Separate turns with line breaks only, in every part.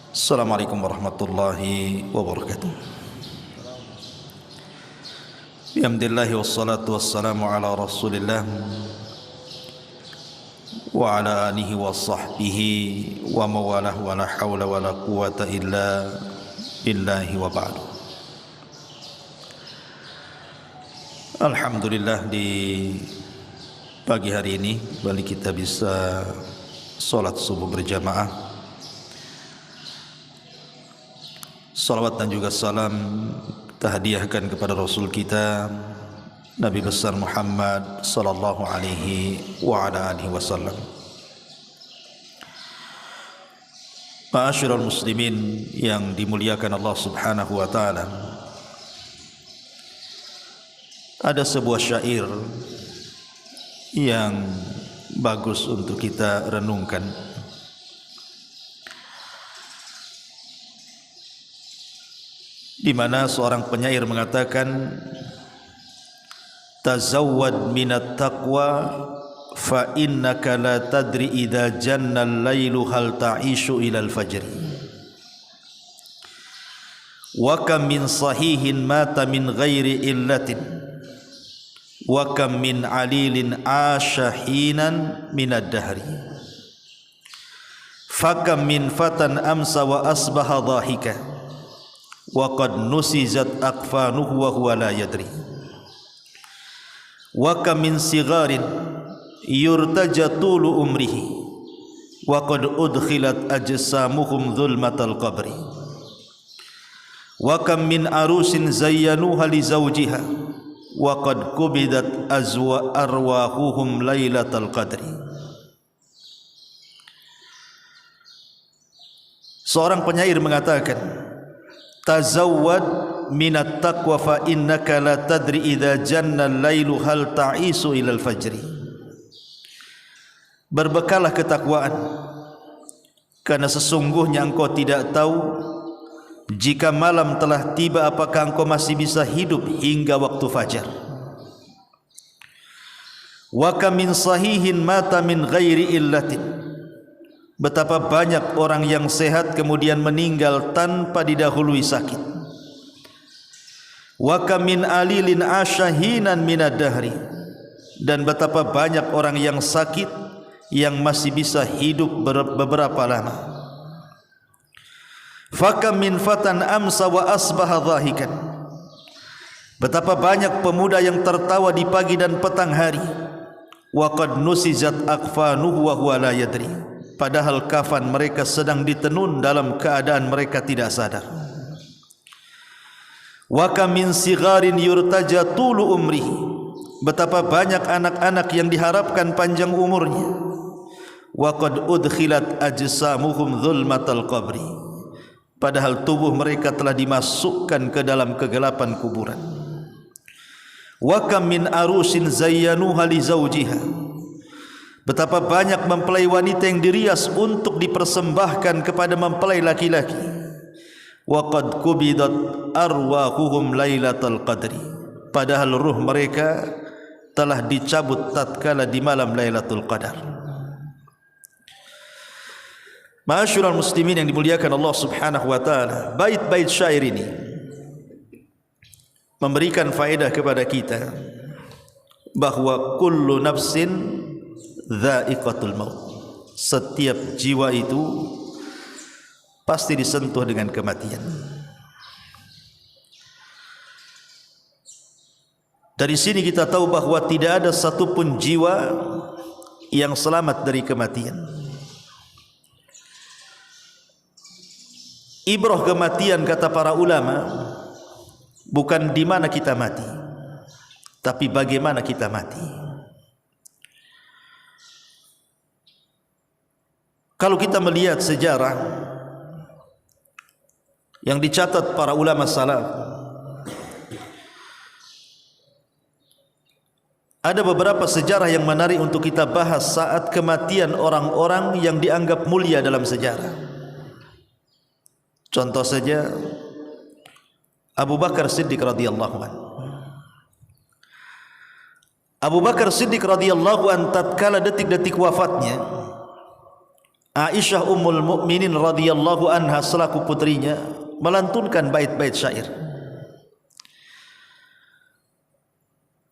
Assalamualaikum warahmatullahi wabarakatuh. Bihamdillahi wassalatu wassalamu ala rasulillah wa ala alihi wa sahbihi wa mawalah wa la hawla wa la quwata illa billahi wa ba'du. Alhamdulillah, di pagi hari ini balik kita bisa salat subuh berjamaah. Salawat dan juga salam tahdiahkan kepada Rasul kita Nabi besar Muhammad sallallahu alaihi wa ala alihi wasallam. Ma'asyiral muslimin yang dimuliakan Allah Subhanahu wa taala. Ada sebuah syair yang bagus untuk kita renungkan. Di mana seorang penyair mengatakan, tazawwad minat taqwa fa innaka la tadri idza janna al-lailu hal ta'ishu ila al-fajr wa kam min sahihin mata min ghairi illatin wa kam min alilin asha hinan min ad-dahri fa kam min fatan amsa wa asbaha dhahika wa qad nusizat aqfanuhu wa huwa la yadri wa kam min sigharin yurtaja tulu umrihi wa qad udkhilat ajsamuhum dhulmatal qabri wa kam min arusin zayyanuha li zawjiha wa qad kubidat azwa arwahuhum lailatal qadri. Seorang penyair mengatakan, tazawwad minat taqwa fa innaka la tadri idza janna al-lailu hal ta'isu ila al-fajri. Berbekallah ketakwaan, karena sesungguhnya engkau tidak tahu jika malam telah tiba apakah engkau masih bisa hidup hingga waktu fajar. Wa kam min sahihin mata min ghairi illatin. Betapa banyak orang yang sehat kemudian meninggal tanpa didahului sakit. Wa kam min alilin asyahinan minad dahri. Dan betapa banyak orang yang sakit yang masih bisa hidup beberapa lama. Fa kam min fatan amsa wa asbaha dhahikan. Betapa banyak pemuda yang tertawa di pagi dan petang hari. Wa qad nusizat aqfanuhu wa huwa la yadri. Padahal kafan mereka sedang ditenun dalam keadaan mereka tidak sadar. Wa kam min sigharin yurtaja tulu umrihi. Betapa banyak anak-anak yang diharapkan panjang umurnya. Wa qad udkhilat ajsamuhum dhulmatal qabri. Padahal tubuh mereka telah dimasukkan ke dalam kegelapan kuburan. Wa kam min arusin zayyanuha li zawjiha. Betapa banyak mempelai wanita yang dirias untuk dipersembahkan kepada mempelai laki-laki. Wa qad kubidat arwahuhum lailatal qadri. Padahal ruh mereka telah dicabut tatkala di malam Lailatul Qadar. Ma'asyiral muslimin yang dimuliakan Allah Subhanahu wa taala, bait-bait syair ini memberikan faedah kepada kita bahwa kullu nafsin dha'iqatul maut. Setiap jiwa itu pasti disentuh dengan kematian. Dari sini kita tahu bahwa tidak ada satupun jiwa yang selamat dari kematian. Ibrah kematian, kata para ulama, bukan di mana kita mati, tapi bagaimana kita mati. Kalau kita melihat sejarah yang dicatat para ulama salaf, ada beberapa sejarah yang menarik untuk kita bahas saat kematian orang-orang yang dianggap mulia dalam sejarah. Contoh saja Abu Bakar Siddiq radhiyallahu anhu. Abu Bakar Siddiq radhiyallahu anhu tatkala detik-detik wafatnya, Aisyah Ummul Mukminin radhiyallahu anha selaku putrinya melantunkan bait-bait syair,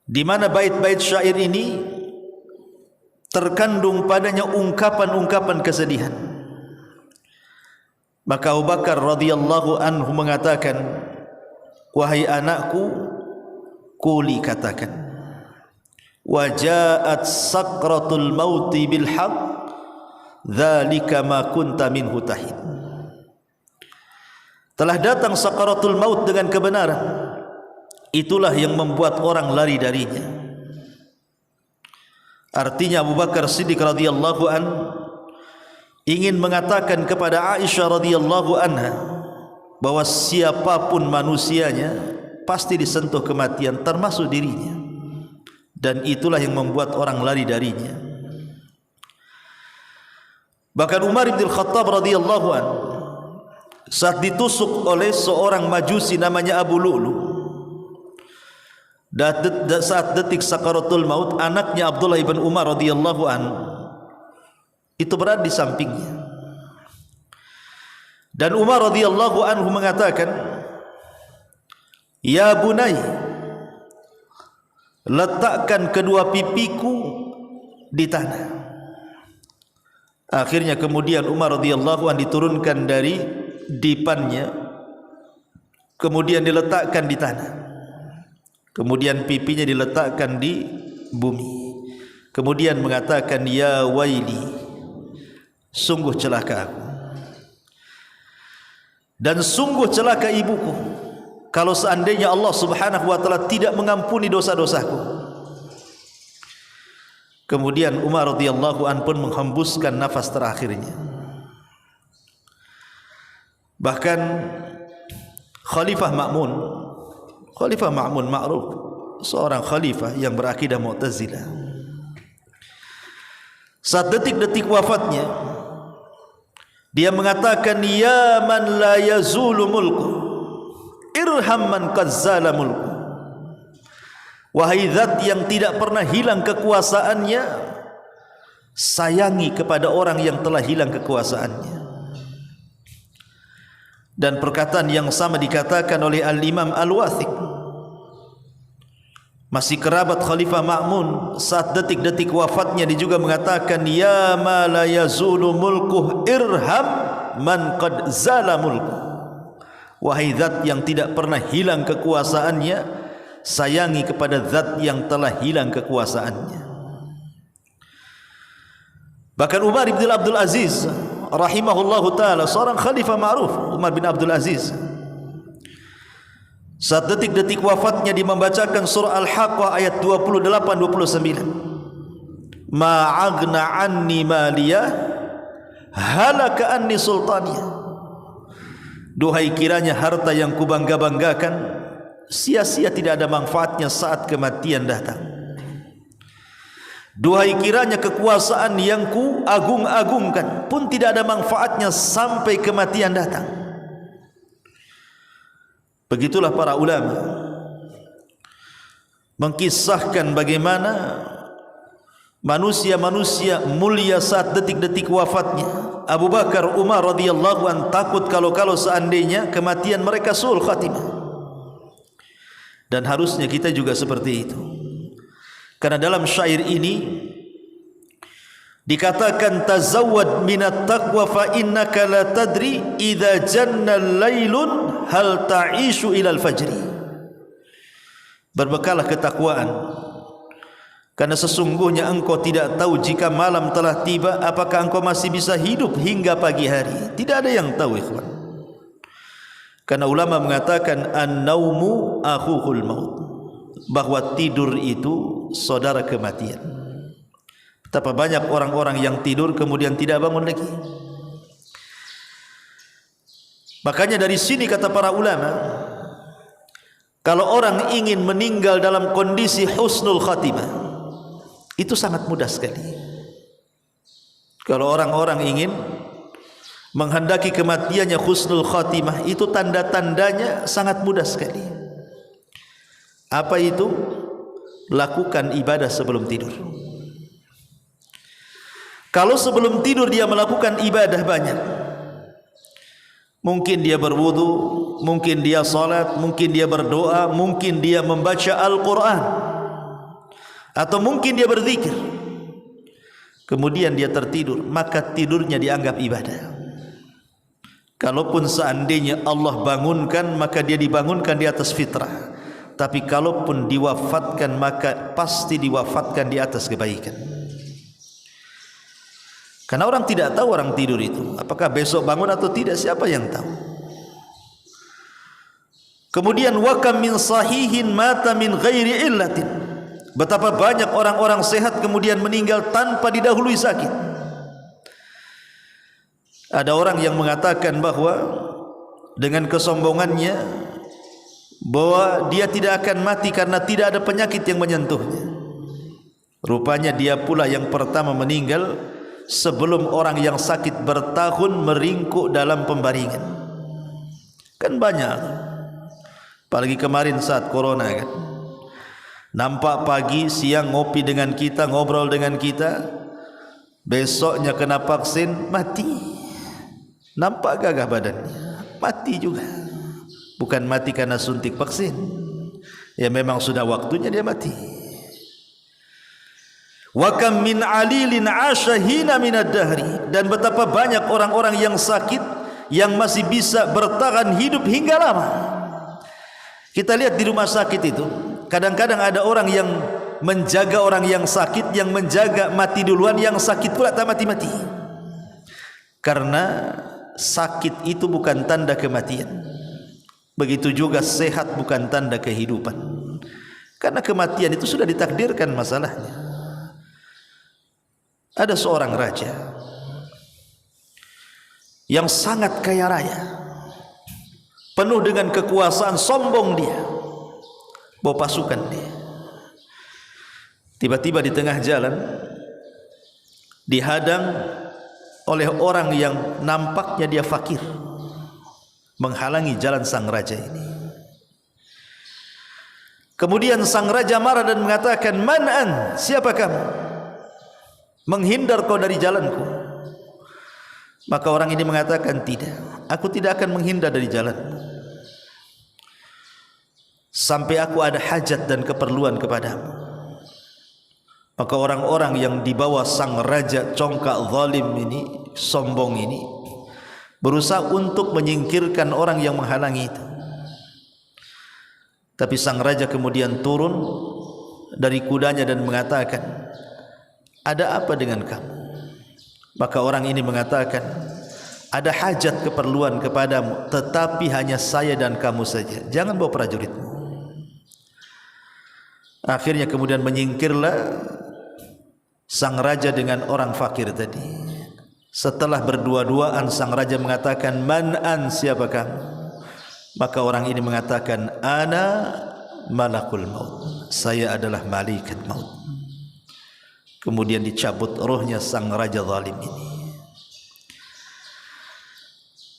di mana bait-bait syair ini terkandung padanya ungkapan-ungkapan kesedihan. Maka Abu Bakar radhiyallahu anhu mengatakan, wahai anakku, quli, katakan, wajaat sakratul mauti bil haqq dzalika ma kunta minhu tahid. Telah datang sakaratul maut dengan kebenaran, itulah yang membuat orang lari darinya. Artinya Abu Bakar Siddiq radhiyallahu an ingin mengatakan kepada Aisyah radhiyallahu anha bahwa siapapun manusianya pasti disentuh kematian, termasuk dirinya, dan itulah yang membuat orang lari darinya. Bahkan Umar bin Khattab radhiyallahu anhu saat ditusuk oleh seorang majusi namanya Abu Lu'lu, saat detik sakaratul maut, anaknya Abdullah ibn Umar radhiyallahu anhu itu berada di sampingnya, dan Umar radhiyallahu anhu mengatakan, ya bunai, letakkan kedua pipiku di tanah. Akhirnya kemudian Umar radhiyallahu anhu diturunkan dari dipannya, kemudian diletakkan di tanah, kemudian pipinya diletakkan di bumi, kemudian mengatakan, ya waili, sungguh celaka aku, dan sungguh celaka ibuku kalau seandainya Allah subhanahu wa ta'ala tidak mengampuni dosa-dosaku. Kemudian Umar radhiyallahu an pun menghembuskan nafas terakhirnya. Bahkan Khalifah Ma'mun ma'ruf, seorang khalifah yang berakidah Mu'tazilah, saat detik-detik wafatnya dia mengatakan, ya man la yazulu mulku irham man qad zala mulku. Wahai zat yang tidak pernah hilang kekuasaannya, sayangi kepada orang yang telah hilang kekuasaannya. Dan perkataan yang sama dikatakan oleh Al-Imam Al-Wathiq, masih kerabat Khalifah Ma'mun, saat detik-detik wafatnya dia juga mengatakan, ya ma la yazulu mulkuh irham man qad zala mulkuh. Wahai zat yang tidak pernah hilang kekuasaannya, sayangi kepada zat yang telah hilang kekuasaannya. Bahkan Umar bin Abdul Aziz rahimahullahu ta'ala, seorang khalifah ma'ruf, Umar bin Abdul Aziz, saat detik-detik wafatnya dia membacakan surah Al-Haqqah ayat 28-29, ma'agna anni maliyah halaka anni sultaniyah. Duhai kiranya harta yang kubangga-banggakan sia-sia, tidak ada manfaatnya saat kematian datang. Duhai kiranya kekuasaan yang ku agung-agungkan pun tidak ada manfaatnya sampai kematian datang. Begitulah para ulama mengkisahkan bagaimana manusia-manusia mulia saat detik-detik wafatnya. Abu Bakar, Umar radhiyallahu an takut kalau seandainya kematian mereka suul khatimah. Dan harusnya kita juga seperti itu. Karena dalam syair ini dikatakan, tazawwad minat taqwa fa innaka la tadri idza janna lailun hal ta'ishu ilal fajri. Berbekallah ketakwaan, karena sesungguhnya engkau tidak tahu jika malam telah tiba apakah engkau masih bisa hidup hingga pagi hari. Tidak ada yang tahu, ikhwan. Karena ulama mengatakan an-naumu akhuhul maut, bahwa tidur itu saudara kematian. Betapa banyak orang-orang yang tidur kemudian tidak bangun lagi. Makanya dari sini kata para ulama, kalau orang ingin meninggal dalam kondisi husnul khatimah, itu sangat mudah sekali. Kalau orang-orang ingin menghendaki kematiannya husnul khatimah, itu tanda-tandanya sangat mudah sekali. Apa itu? Lakukan ibadah sebelum tidur. Kalau sebelum tidur dia melakukan ibadah banyak, mungkin dia berwudu, mungkin dia salat, mungkin dia berdoa, mungkin dia membaca Al-Quran, atau mungkin dia berzikir, kemudian dia tertidur, maka tidurnya dianggap ibadah. Kalaupun seandainya Allah bangunkan, maka dia dibangunkan di atas fitrah. Tapi kalaupun diwafatkan, maka pasti diwafatkan di atas kebaikan. Karena orang tidak tahu orang tidur itu, apakah besok bangun atau tidak, siapa yang tahu. Kemudian wa kam min sahihin mata min ghairi illatin. Betapa banyak orang-orang sehat kemudian meninggal tanpa didahului sakit. Ada orang yang mengatakan bahwa dengan kesombongannya bahwa dia tidak akan mati karena tidak ada penyakit yang menyentuhnya. Rupanya dia pula yang pertama meninggal sebelum orang yang sakit bertahun meringkuk dalam pembaringan. Kan banyak, apalagi kemarin saat corona kan, nampak pagi siang ngopi dengan kita, ngobrol dengan kita, besoknya kena vaksin mati. Nampak gagah badannya, mati juga. Bukan mati karena suntik vaksin, ya memang sudah waktunya dia mati. Wa kam min alilin asha hina minad dahri. Dan betapa banyak orang-orang yang sakit yang masih bisa bertahan hidup hingga lama. Kita lihat di rumah sakit itu, kadang-kadang ada orang yang menjaga orang yang sakit, yang menjaga mati duluan, yang sakit pula tak mati-mati. Karena sakit itu bukan tanda kematian, begitu juga sehat bukan tanda kehidupan. Karena kematian itu sudah ditakdirkan masalahnya. Ada seorang raja yang sangat kaya raya, penuh dengan kekuasaan, sombong dia, bawa pasukan dia. Tiba-tiba di tengah jalan dihadang oleh orang yang nampaknya dia fakir, menghalangi jalan sang raja ini. Kemudian sang raja marah dan mengatakan, "Man-an, siapa kamu? Menghindar kau dari jalanku." Maka orang ini mengatakan, "Tidak, aku tidak akan menghindar dari jalanmu sampai aku ada hajat dan keperluan kepadamu." Maka orang-orang yang dibawa sang raja congkak zalim ini, sombong ini, berusaha untuk menyingkirkan orang yang menghalangi itu. Tapi sang raja kemudian turun dari kudanya dan mengatakan, "Ada apa dengan kamu?" Maka orang ini mengatakan, "Ada hajat keperluan kepadamu, tetapi hanya saya dan kamu saja. Jangan bawa prajuritmu." Akhirnya kemudian menyingkirlah sang raja dengan orang fakir tadi. Setelah berdua-duaan, sang raja mengatakan, "Man-an, siapa kamu?" Maka orang ini mengatakan, "Ana malakul maut, saya adalah malaikat maut." Kemudian dicabut rohnya sang raja zalim ini.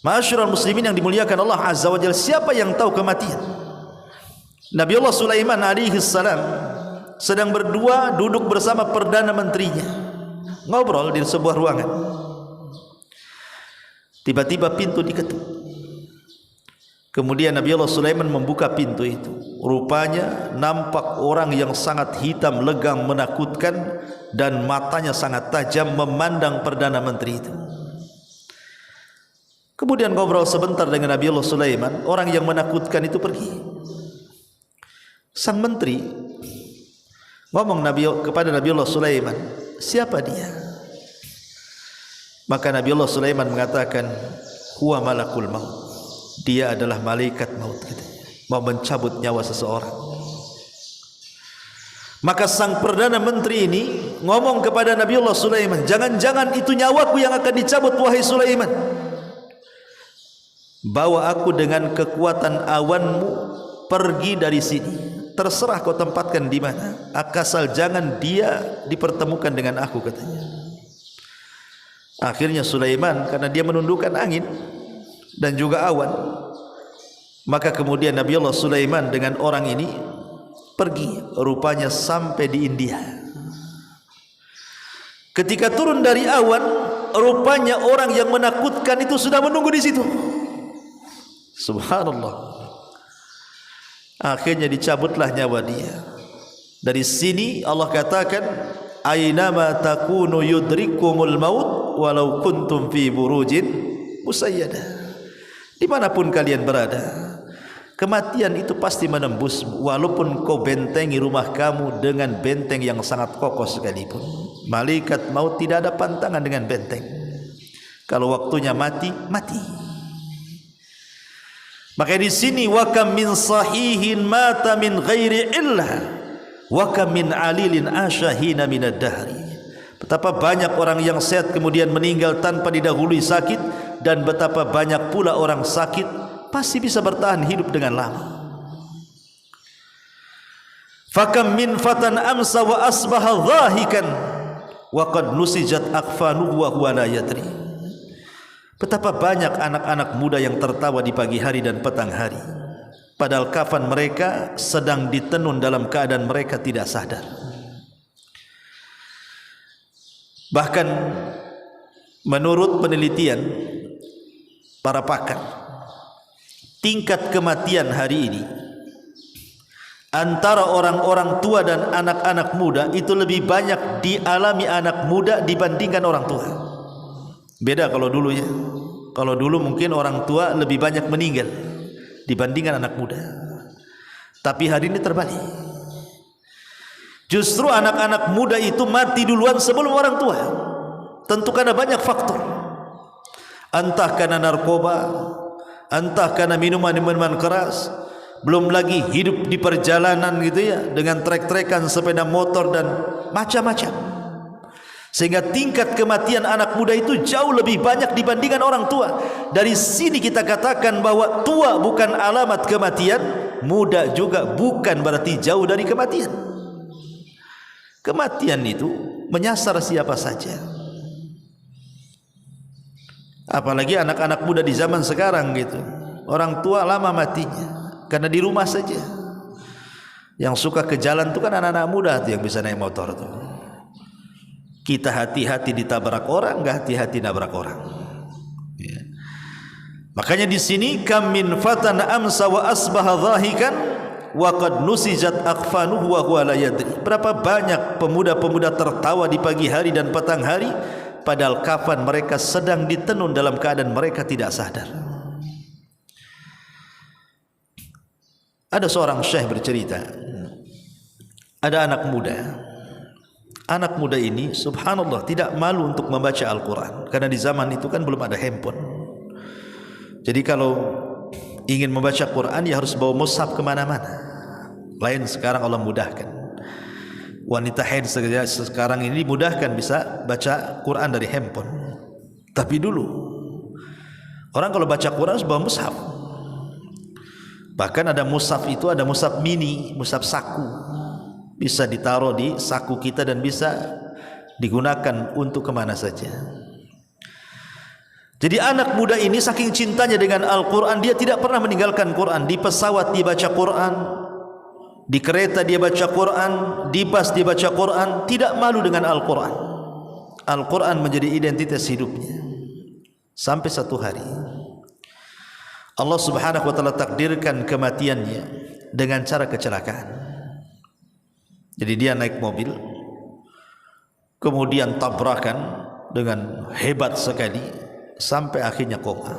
Ma'asyiral muslimin yang dimuliakan Allah Azza wa Jalla, siapa yang tahu kematian? Nabiullah Sulaiman alaihi salam sedang berdua duduk bersama perdana menterinya, ngobrol di sebuah ruangan. Tiba-tiba pintu diketuk. Kemudian Nabiullah Sulaiman membuka pintu itu. Rupanya nampak orang yang sangat hitam, legam, menakutkan, dan matanya sangat tajam memandang perdana menteri itu. Kemudian ngobrol sebentar dengan Nabiullah Sulaiman, orang yang menakutkan itu pergi. Sang menteri ngomong kepada Nabiullah Sulaiman, "Siapa dia?" Maka Nabiullah Sulaiman mengatakan, "Huwa malakul maut." Dia adalah malaikat maut, katanya, mau mencabut nyawa seseorang. Maka sang perdana menteri ini ngomong kepada Nabiullah Sulaiman, "Jangan-jangan itu nyawaku yang akan dicabut, wahai Sulaiman. Bawa aku dengan kekuatan awanmu pergi dari sini. Terserah kau tempatkan di mana, asal jangan dia dipertemukan dengan aku," katanya. Akhirnya Sulaiman, karena dia menundukkan angin dan juga awan, maka kemudian Nabiullah Sulaiman dengan orang ini pergi, rupanya sampai di India. Ketika turun dari awan, rupanya orang yang menakutkan itu sudah menunggu di situ. Subhanallah. Akhirnya dicabutlah nyawa dia. Dari sini Allah katakan, aynama takunu yudrikumul maut walau kuntum fi burujin musayyadah. Dimanapun kalian berada, kematian itu pasti menembus, walaupun kau bentengi rumah kamu dengan benteng yang sangat kokoh sekalipun. Malaikat maut tidak ada pantangan dengan benteng. Kalau waktunya mati, mati. Maka di sini, wa kam min sahihin mata min ghairi illah wa kam min alilin asyahina minad dahri. Betapa banyak orang yang sehat kemudian meninggal tanpa didahului sakit, dan betapa banyak pula orang sakit pasti bisa bertahan hidup dengan lama. Fakam min fatan amsa wa asbaha dhahikan wa qad nusijat akfanuhu wa huwa la yadri. Betapa banyak anak-anak muda yang tertawa di pagi hari dan petang hari, padahal kafan mereka sedang ditenun dalam keadaan mereka tidak sadar. Bahkan menurut penelitian para pakar, tingkat kematian hari ini antara orang-orang tua dan anak-anak muda itu lebih banyak dialami anak muda dibandingkan orang tua. Beda kalau dulu ya. Kalau dulu mungkin orang tua lebih banyak meninggal dibandingkan anak muda. Tapi hari ini terbalik. Justru anak-anak muda itu mati duluan sebelum orang tua. Tentu karena banyak faktor. Entah karena narkoba, entah karena minuman-minuman keras, belum lagi hidup di perjalanan gitu ya, dengan trek-trekan sepeda motor dan macam-macam. Sehingga tingkat kematian anak muda itu jauh lebih banyak dibandingkan orang tua. Dari sini kita katakan bahwa tua bukan alamat kematian, muda juga bukan berarti jauh dari kematian. Kematian itu menyasar siapa saja. Apalagi anak-anak muda di zaman sekarang gitu. Orang tua lama matinya karena di rumah saja. Yang suka ke jalan itu kan anak-anak muda tuh yang bisa naik motor tuh. Kita hati-hati ditabrak orang, enggak hati-hati nabrak orang. Ya. Makanya di sini, kam min fatan amsa wa asbaha dhahikan wa qad nusijat akfanuhu wa huwa la yadri. Berapa banyak pemuda-pemuda tertawa di pagi hari dan petang hari, padahal kafan mereka sedang ditenun dalam keadaan mereka tidak sadar. Ada seorang syekh bercerita, ada anak muda. Anak muda ini subhanallah tidak malu untuk membaca Al-Quran, karena di zaman itu kan belum ada handphone. Jadi kalau ingin membaca Quran ya harus bawa mushaf kemana-mana. Lain sekarang Allah mudahkan. Wanita haid sekarang ini dimudahkan bisa baca Quran dari handphone. Tapi dulu orang kalau baca Quran harus bawa mushaf. Bahkan ada mushaf itu, ada mushaf mini, mushaf saku. Bisa ditaruh di saku kita dan bisa digunakan untuk kemana saja. Jadi anak muda ini saking cintanya dengan Al-Quran, dia tidak pernah meninggalkan Quran. Di pesawat dia baca Quran, di kereta dia baca Quran, di bus dia baca Quran. Tidak malu dengan Al-Quran. Al-Quran menjadi identitas hidupnya. Sampai satu hari Allah subhanahu wa ta'ala takdirkan kematiannya dengan cara kecelakaan. Jadi dia naik mobil, kemudian tabrakan dengan hebat sekali sampai akhirnya koma.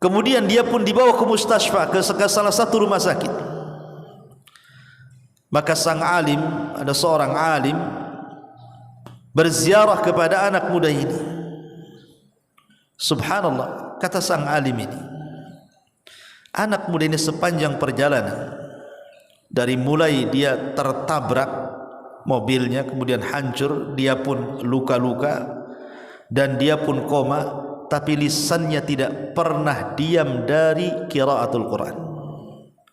Kemudian dia pun dibawa ke mustasfa, ke salah satu rumah sakit. Maka sang alim, ada seorang alim berziarah kepada anak muda ini. Subhanallah, kata sang alim ini, anak muda ini sepanjang perjalanan, dari mulai dia tertabrak mobilnya kemudian hancur, dia pun luka-luka dan dia pun koma, tapi lisannya tidak pernah diam dari qiraatul Quran.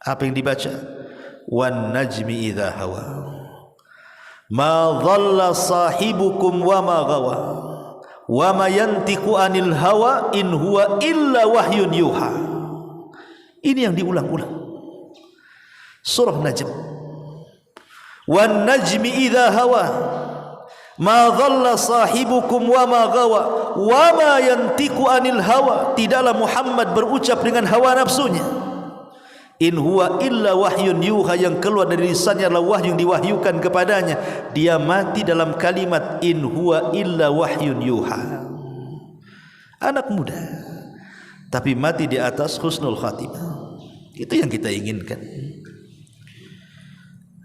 Apa yang dibaca? Wan najmi idza hawa ma dhalla sahibukum wa ma ghawa wa ma yantiqu anil hawa in huwa illa wahyun yuha. Ini yang diulang-ulang. Surah Najm. Wan najmi idza hawa, Ma dhalla sahibukum wa ma gawa wa ma yantiqu anil hawa. Tidaklah Muhammad berucap dengan hawa nafsunya. In huwa illa wahyun yuha, yang keluar dari lisannya adalah wahyu yang diwahyukan kepadanya. Dia mati dalam kalimat in huwa illa wahyun yuha. Anak muda tapi mati di atas husnul khatimah. Itu yang kita inginkan.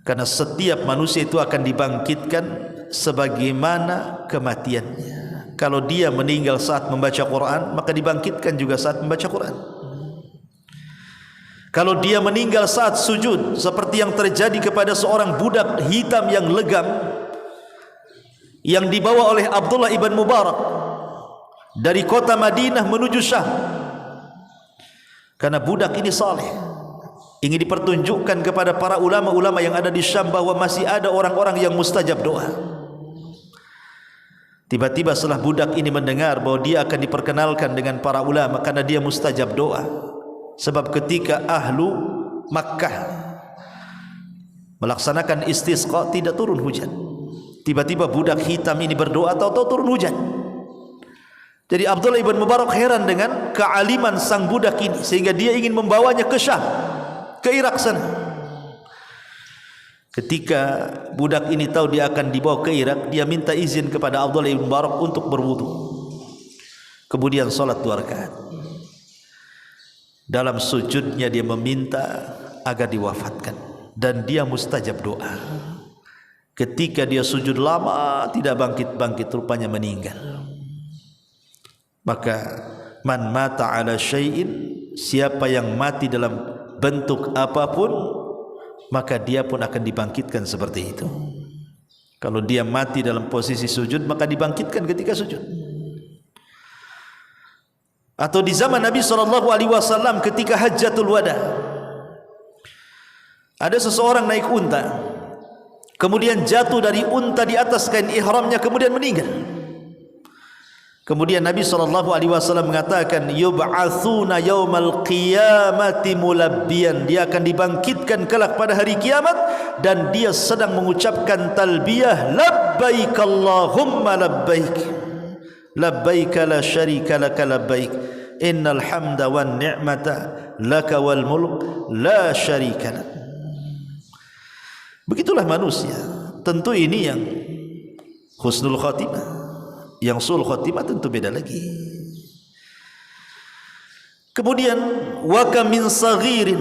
Karena setiap manusia itu akan dibangkitkan sebagaimana kematiannya. Kalau dia meninggal saat membaca Quran, maka dibangkitkan juga saat membaca Quran. Kalau dia meninggal saat sujud, seperti yang terjadi kepada seorang budak hitam yang legam yang dibawa oleh Abdullah ibn Mubarak dari kota Madinah menuju Syam. Karena budak ini saleh, ingin dipertunjukkan kepada para ulama-ulama yang ada di Syam bahwa masih ada orang-orang yang mustajab doa. Tiba-tiba setelah budak ini mendengar bahwa dia akan diperkenalkan dengan para ulama karena dia mustajab doa. Sebab ketika ahlu Makkah melaksanakan istisqa tidak turun hujan. Tiba-tiba budak hitam ini berdoa, tahu-tahu turun hujan. Jadi Abdullah ibn Mubarak heran dengan kealiman sang budak ini, sehingga dia ingin membawanya ke Syam, ke Irak sana. Ketika budak ini tahu dia akan dibawa ke Irak, dia minta izin kepada Abdullah ibn Mubarak untuk berwudu. Kemudian salat 2 rakaat. Dalam sujudnya dia meminta agar diwafatkan, dan dia mustajab doa. Ketika dia sujud lama tidak bangkit-bangkit, rupanya meninggal. Maka man mata ala syai'in, siapa yang mati dalam bentuk apapun, maka dia pun akan dibangkitkan seperti itu. Kalau dia mati dalam posisi sujud, maka dibangkitkan ketika sujud. Atau di zaman Nabi SAW ketika Hajjatul Wada, ada seseorang naik unta, kemudian jatuh dari unta di atas kain ihramnya, kemudian meninggal. Kemudian Nabi SAW mengatakan, yub'atsuna yaumal qiyamati mulabbiyan, dia akan dibangkitkan kelak pada hari kiamat dan dia sedang mengucapkan talbiyah, labbaik Allahumma labbaik, labbaik la syarika laka labbaik, innal hamda wan ni'mata laka wal mulk la syarika lak. Begitulah manusia. Tentu ini yang husnul khatimah. Yang sul khatimah tentu beda lagi. Kemudian wa kam min saghirin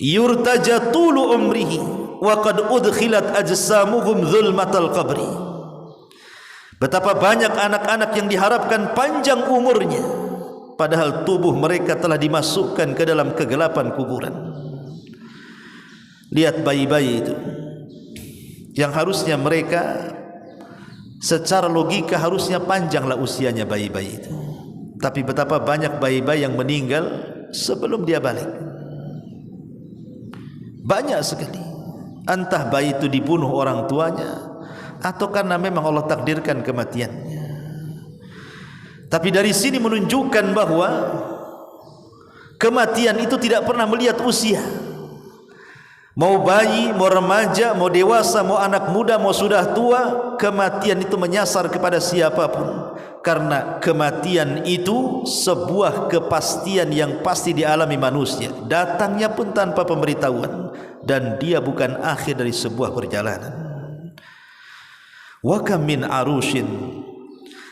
yurtaja tulu umrihi wa qad udkhilat ajsamuhum zulmatal qabri. Betapa banyak anak-anak yang diharapkan panjang umurnya, padahal tubuh mereka telah dimasukkan ke dalam kegelapan kuburan. Lihat bayi-bayi itu yang harusnya mereka secara logika harusnya panjanglah usianya bayi-bayi itu, tapi betapa banyak bayi-bayi yang meninggal sebelum dia balik. Banyak sekali. Entah bayi itu dibunuh orang tuanya atau karena memang Allah takdirkan kematiannya. Tapi dari sini menunjukkan bahwa kematian itu tidak pernah melihat usia. Mau bayi, mau remaja, mau dewasa, mau anak muda, mau sudah tua, kematian itu menyasar kepada siapapun. Karena kematian itu sebuah kepastian yang pasti dialami manusia, datangnya pun tanpa pemberitahuan, dan dia bukan akhir dari sebuah perjalanan. Wa kam min arushin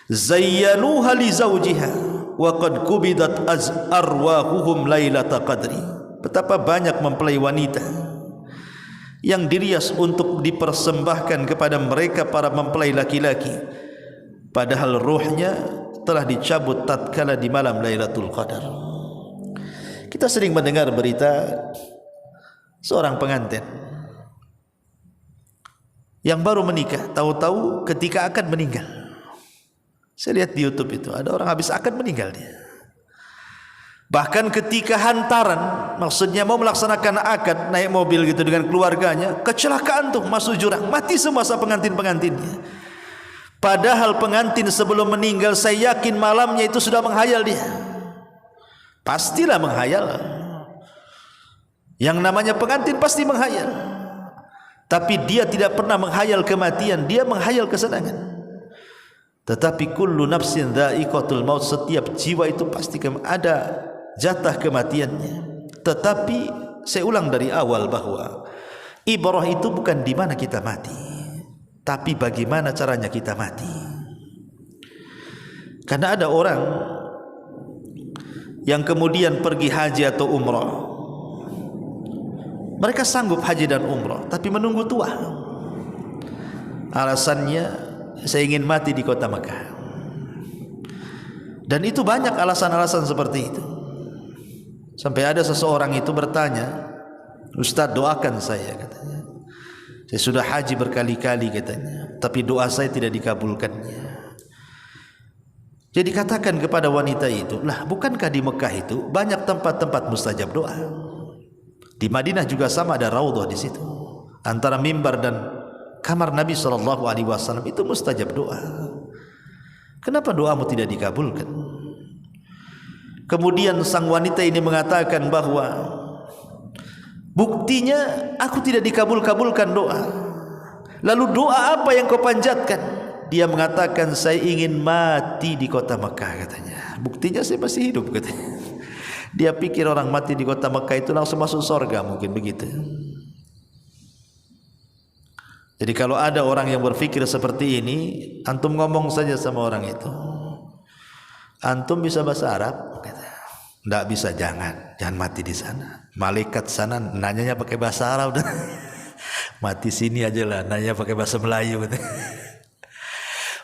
zayyanuha li zawjiha wa qad kubidat arwahuhum lailata qadri. Betapa banyak mempelai wanita yang dirias untuk dipersembahkan kepada mereka para mempelai laki-laki, padahal ruhnya telah dicabut tatkala di malam Lailatul Qadar. Kita sering mendengar berita seorang pengantin yang baru menikah, tahu-tahu ketika akan meninggal. Saya lihat di YouTube itu ada orang habis akan meninggal dia. Bahkan ketika hantaran, maksudnya mau melaksanakan akad, naik mobil gitu dengan keluarganya, kecelakaan tuh, masuk jurang, mati semua pengantin-pengantinnya. Padahal pengantin sebelum meninggal, saya yakin malamnya itu sudah menghayal dia. Pastilah menghayal. Yang namanya pengantin pasti menghayal. Tapi dia tidak pernah menghayal kematian, dia menghayal kesenangan. Tetapi kullu nafsin dha'iqatul maut, setiap jiwa itu pasti ada jatah kematiannya. Tetapi saya ulang dari awal bahwa ibrah itu bukan di mana kita mati, tapi bagaimana caranya kita mati. Karena ada orang yang kemudian pergi haji atau umrah, mereka sanggup haji dan umrah tapi menunggu tua. Alasannya, saya ingin mati di kota Mekah. Dan itu banyak alasan-alasan seperti itu. Sampai ada seseorang itu bertanya, "Ustaz, doakan saya," katanya. "Saya sudah haji berkali-kali," katanya, "tapi doa saya tidak dikabulkannya." Jadi katakan kepada wanita itu, "Lah, bukankah di Mekah itu banyak tempat-tempat mustajab doa? Di Madinah juga sama, ada raudhah di situ. Antara mimbar dan kamar Nabi SAW itu mustajab doa. Kenapa doamu tidak dikabulkan?" Kemudian sang wanita ini mengatakan bahwa buktinya aku tidak dikabul-kabulkan doa. Lalu doa apa yang kau panjatkan? Dia mengatakan, "Saya ingin mati di kota Mekah," katanya. Buktinya saya masih hidup, katanya. Dia pikir orang mati di kota Mekah itu langsung masuk surga, mungkin begitu. Jadi kalau ada orang yang berpikir seperti ini, antum ngomong saja sama orang itu, "Antum bisa bahasa Arab?" "Tidak bisa." Jangan mati di sana. Malaikat sana nanyanya pakai bahasa Arab. Mati sini aja lah, nanya pakai bahasa Melayu.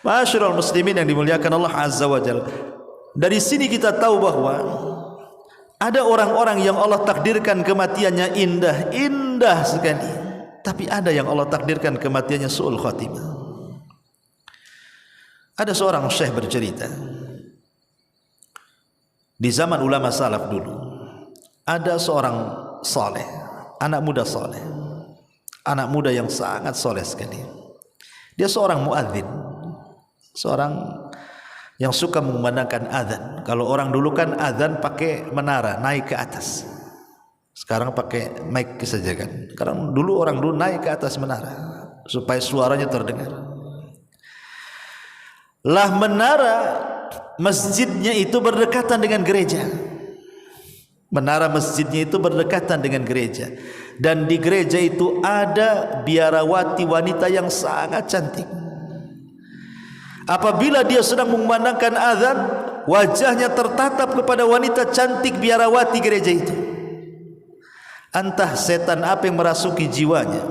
Ma'asyiral muslimin yang dimuliakan Allah Azza wa Jalla, dari sini kita tahu bahwa ada orang-orang yang Allah takdirkan kematiannya indah sekali, tapi ada yang Allah takdirkan kematiannya su'ul khatimah. Ada seorang syekh bercerita, di zaman ulama salaf dulu, ada seorang saleh, anak muda saleh, anak muda yang sangat soleh sekali. Dia seorang muadzin, seorang yang suka mengumandangkan azan. Kalau orang dulu kan azan pakai menara, naik ke atas. Sekarang pakai mic saja kan. Karena dulu orang dulu naik ke atas menara supaya suaranya terdengar. Lah menara masjidnya itu berdekatan dengan gereja. Menara masjidnya itu berdekatan dengan gereja. Dan di gereja itu ada biarawati wanita yang sangat cantik. Apabila dia sedang mengumandangkan azan, wajahnya tertatap kepada wanita cantik biarawati gereja itu. Entah setan apa yang merasuki jiwanya.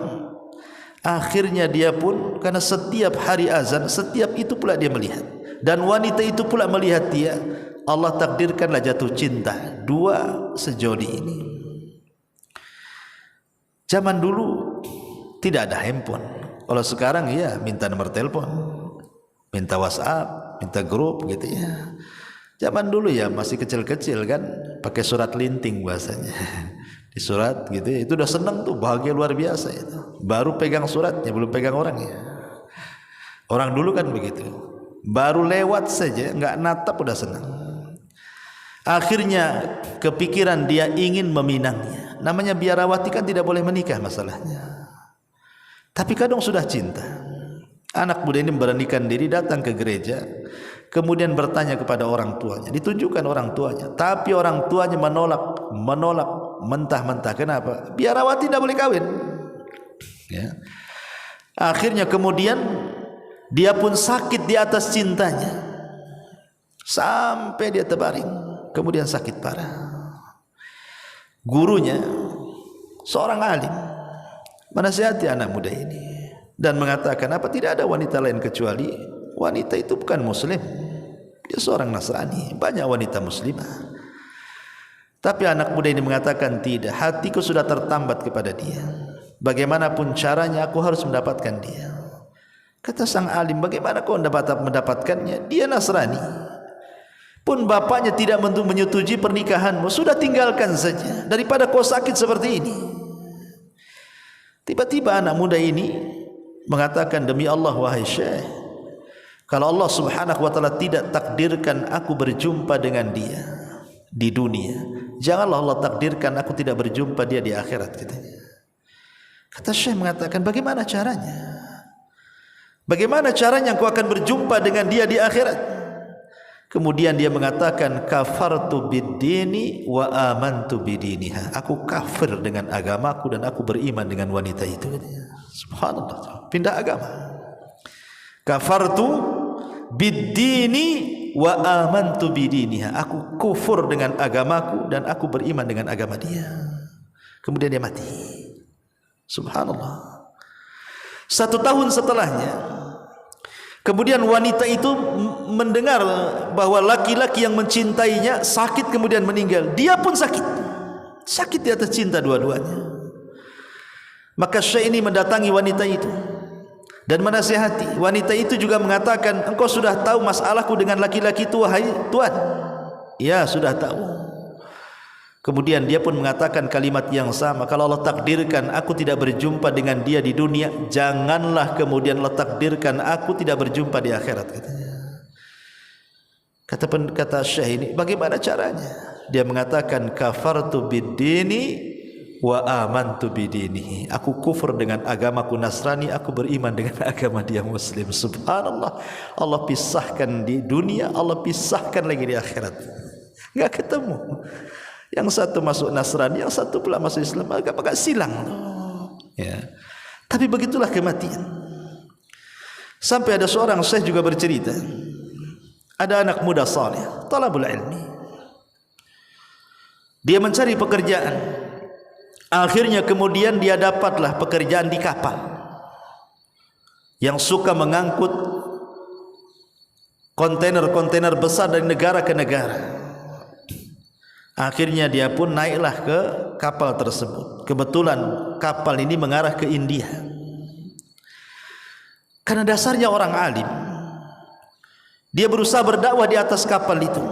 Akhirnya dia pun, karena setiap hari azan, setiap itu pula dia melihat, dan wanita itu pula melihat dia. Allah takdirkanlah jatuh cinta dua sejoli ini. Zaman dulu tidak ada handphone. Kalau sekarang ya minta nomor telepon, minta WhatsApp, minta grup gitu ya. Zaman dulu ya masih kecil-kecil kan, pakai surat linting bahasanya. Di surat gitu ya, itu udah senang tuh, bahagia luar biasa itu. Baru pegang suratnya, belum pegang orangnya. Orang dulu kan begitu, baru lewat saja nggak natap udah senang. Akhirnya kepikiran dia ingin meminangnya. Namanya biarawati kan tidak boleh menikah masalahnya, tapi kadang sudah cinta. Anak muda ini memberanikan diri datang ke gereja, kemudian bertanya kepada orang tuanya. Ditunjukkan orang tuanya, tapi orang tuanya menolak mentah-mentah. Kenapa? Biarawati tidak boleh kawin ya. Akhirnya kemudian dia pun sakit di atas cintanya, sampai dia terbaring, kemudian sakit parah. Gurunya seorang alim menasihati anak muda ini dan mengatakan, apa tidak ada wanita lain kecuali wanita itu bukan muslim, dia seorang Nasrani, banyak wanita muslimah. Tapi anak muda ini mengatakan, tidak, hatiku sudah tertambat kepada dia, bagaimanapun caranya aku harus mendapatkan dia. Kata sang alim, bagaimana kau mendapatkannya? Dia Nasrani, pun bapaknya tidak menyetujui pernikahanmu, sudah tinggalkan saja daripada kau sakit seperti ini. Tiba-tiba anak muda ini mengatakan, demi Allah wahai syekh, kalau Allah subhanahu wa ta'ala tidak takdirkan aku berjumpa dengan dia di dunia, janganlah Allah takdirkan aku tidak berjumpa dia di akhirat, katanya. Kata Syekh mengatakan, bagaimana caranya? Bagaimana caranya engkau akan berjumpa dengan dia di akhirat? Kemudian dia mengatakan, kafartu bid-dini wa amantu bidiniha. Aku kafir dengan agamaku dan aku beriman dengan wanita itu. Subhanallah, pindah agama. Kafartu bid-dini wa amantu bidiniha. Aku kufur dengan agamaku dan aku beriman dengan agama dia. Kemudian dia mati. Subhanallah. 1 tahun setelahnya, kemudian wanita itu mendengar bahwa laki-laki yang mencintainya sakit kemudian meninggal. Dia pun sakit. Sakit di atas cinta dua-duanya. Maka Syekh ini mendatangi wanita itu dan menasihati. Wanita itu juga mengatakan, engkau sudah tahu masalahku dengan laki-laki itu wahai Tuan? Ya, sudah tahu. Kemudian dia pun mengatakan kalimat yang sama, kalau Allah takdirkan aku tidak berjumpa dengan dia di dunia, janganlah kemudian Allah takdirkan aku tidak berjumpa di akhirat, katanya. Kata Syekh ini, bagaimana caranya? Dia mengatakan, kafartu bid-dini wa amantu bidinihi. Aku kufur dengan agamaku Nasrani, aku beriman dengan agama dia Muslim. Subhanallah. Allah pisahkan di dunia, Allah pisahkan lagi di akhirat. Enggak ketemu. Yang satu masuk Nasrani, yang satu pula masuk Islam, agak silang. Ya. Tapi begitulah kematian. Sampai ada seorang syekh juga bercerita, ada anak muda saleh, talabul ilmi. Dia mencari pekerjaan. Akhirnya kemudian dia dapatlah pekerjaan di kapal yang suka mengangkut kontainer-kontainer besar dari negara ke negara. Akhirnya dia pun naiklah ke kapal tersebut. Kebetulan kapal ini mengarah ke India. Karena dasarnya orang alim, dia berusaha berdakwah di atas kapal itu.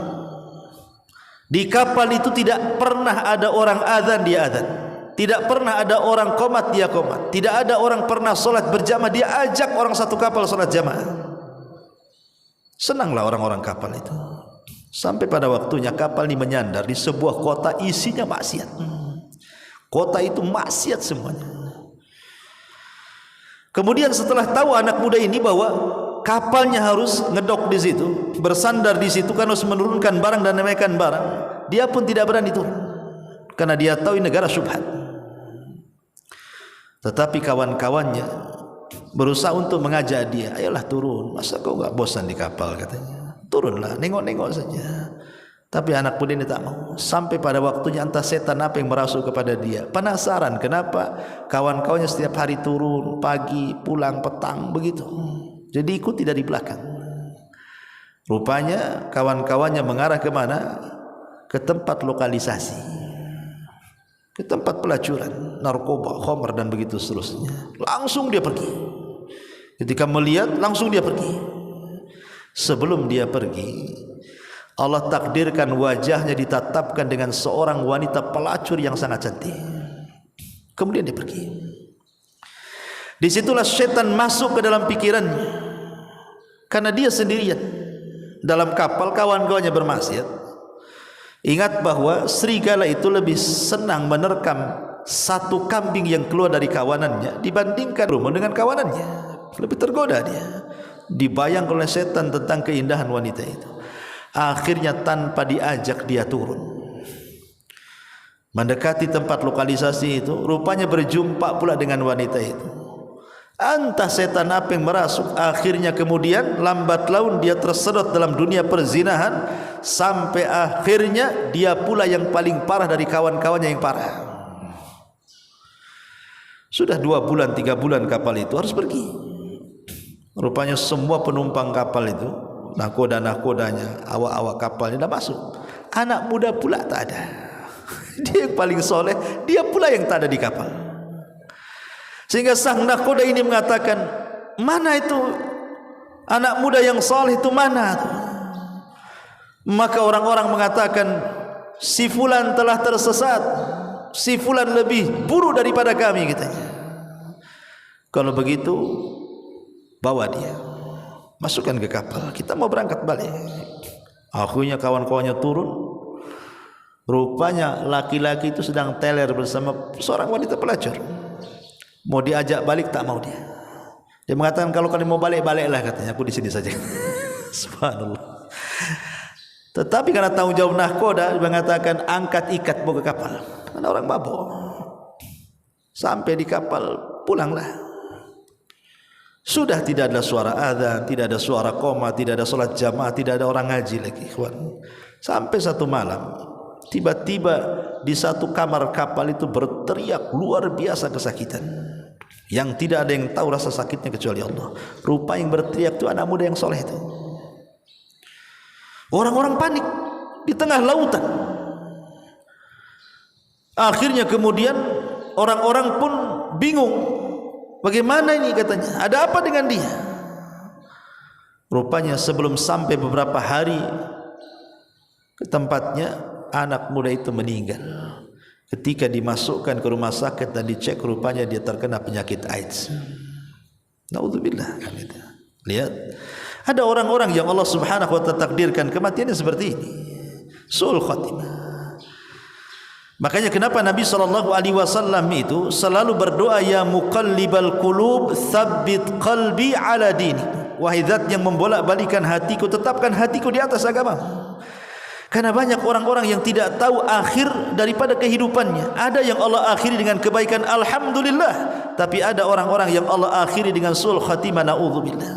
Di kapal itu tidak pernah ada orang azan, dia azan. Tidak pernah ada orang qomat, dia qomat. Tidak ada orang pernah solat berjamaah, dia ajak orang satu kapal solat jamaah. Senanglah orang-orang kapal itu. Sampai pada waktunya kapal ini menyandar di sebuah kota, isinya maksiat. Kota itu maksiat semuanya. Kemudian setelah tahu anak muda ini bahwa kapalnya harus ngedok di situ, bersandar di situ karena harus menurunkan barang dan menaikkan barang, dia pun tidak berani turun karena dia tahu ini negara syubhat. Tetapi kawan-kawannya berusaha untuk mengajak dia, ayolah turun, masa kau enggak bosan di kapal, katanya. Turunlah, nengok-nengok saja. Tapi anak muda ini tak mau. Sampai pada waktunya entah setan apa yang merasuk kepada dia. Penasaran kenapa kawan-kawannya setiap hari turun, pagi, pulang, petang, begitu. Jadi ikut tidak di belakang. Rupanya kawan-kawannya mengarah ke mana? Ke tempat lokalisasi, ke tempat pelacuran narkoba, khamr dan begitu seterusnya. Langsung dia pergi. Ketika melihat, langsung dia pergi. Sebelum dia pergi, Allah takdirkan wajahnya ditatapkan dengan seorang wanita pelacur yang sangat cantik. Kemudian dia pergi. Disitulah setan masuk ke dalam pikirannya, karena dia sendirian dalam kapal, kawan-kawannya bermaksiat. Ingat bahwa serigala itu lebih senang menerkam satu kambing yang keluar dari kawanannya dibandingkan rumah dengan kawanannya. Lebih tergoda dia. Dibayang oleh setan tentang keindahan wanita itu. Akhirnya tanpa diajak dia turun, mendekati tempat lokalisasi itu. Rupanya berjumpa pula dengan wanita itu. Entah setan apa yang merasuk. Akhirnya kemudian lambat laun dia tersedot dalam dunia perzinahan, sampai akhirnya dia pula yang paling parah dari kawan-kawannya yang parah. Sudah 2 bulan 3 bulan kapal itu harus pergi. Rupanya semua penumpang kapal itu, nahkoda-nahkodanya, awak-awak kapalnya dah masuk. Anak muda pula tak ada. Dia yang paling soleh, dia pula yang tak ada di kapal. Sehingga sang nahkoda ini mengatakan, mana itu anak muda yang soleh itu, mana itu? Maka orang-orang mengatakan, si fulan telah tersesat, si fulan lebih buruk daripada kami, katanya. Kalau begitu, bawa dia, masukkan ke kapal, kita mau berangkat balik. Akhirnya kawan-kawannya turun. Rupanya laki-laki itu sedang teler bersama seorang wanita pelacur. Mau diajak balik tak mau dia. Dia mengatakan kalau kalian mau balik, baliklah katanya, aku di sini saja. Subhanallah. Tetapi karena tanggung jawab nahkoda, dia mengatakan angkat ikat bawa ke kapal. Karena orang mabuk. Sampai di kapal, pulanglah. Sudah tidak ada suara adzan, tidak ada suara qoma, tidak ada salat jamaah, tidak ada orang ngaji lagi, ikhwan. Sampai satu malam, tiba-tiba di satu kamar kapal itu berteriak luar biasa kesakitan. Yang tidak ada yang tahu rasa sakitnya kecuali Allah. Rupa yang berteriak itu anak muda yang soleh itu. Orang-orang panik di tengah lautan. Akhirnya kemudian orang-orang pun bingung. Bagaimana ini katanya? Ada apa dengan dia? Rupanya sebelum sampai beberapa hari ke tempatnya, anak muda itu meninggal. Ketika dimasukkan ke rumah sakit dan dicek, rupanya dia terkena penyakit AIDS. Naudzubillah. Lihat, ada orang-orang yang Allah Subhanahu wa ta'ala takdirkan kematiannya seperti ini. Su'ul khatimah. Makanya kenapa Nabi SAW itu selalu berdoa, ya muqallibal qulub tsabbit qalbi ala dinik. Wahai zat yang membolak-balikan hatiku, tetapkan hatiku di atas agama. Karena banyak orang-orang yang tidak tahu akhir daripada kehidupannya. Ada yang Allah akhiri dengan kebaikan, alhamdulillah. Tapi ada orang-orang yang Allah akhiri dengan sul khatimah, na'udzubillah.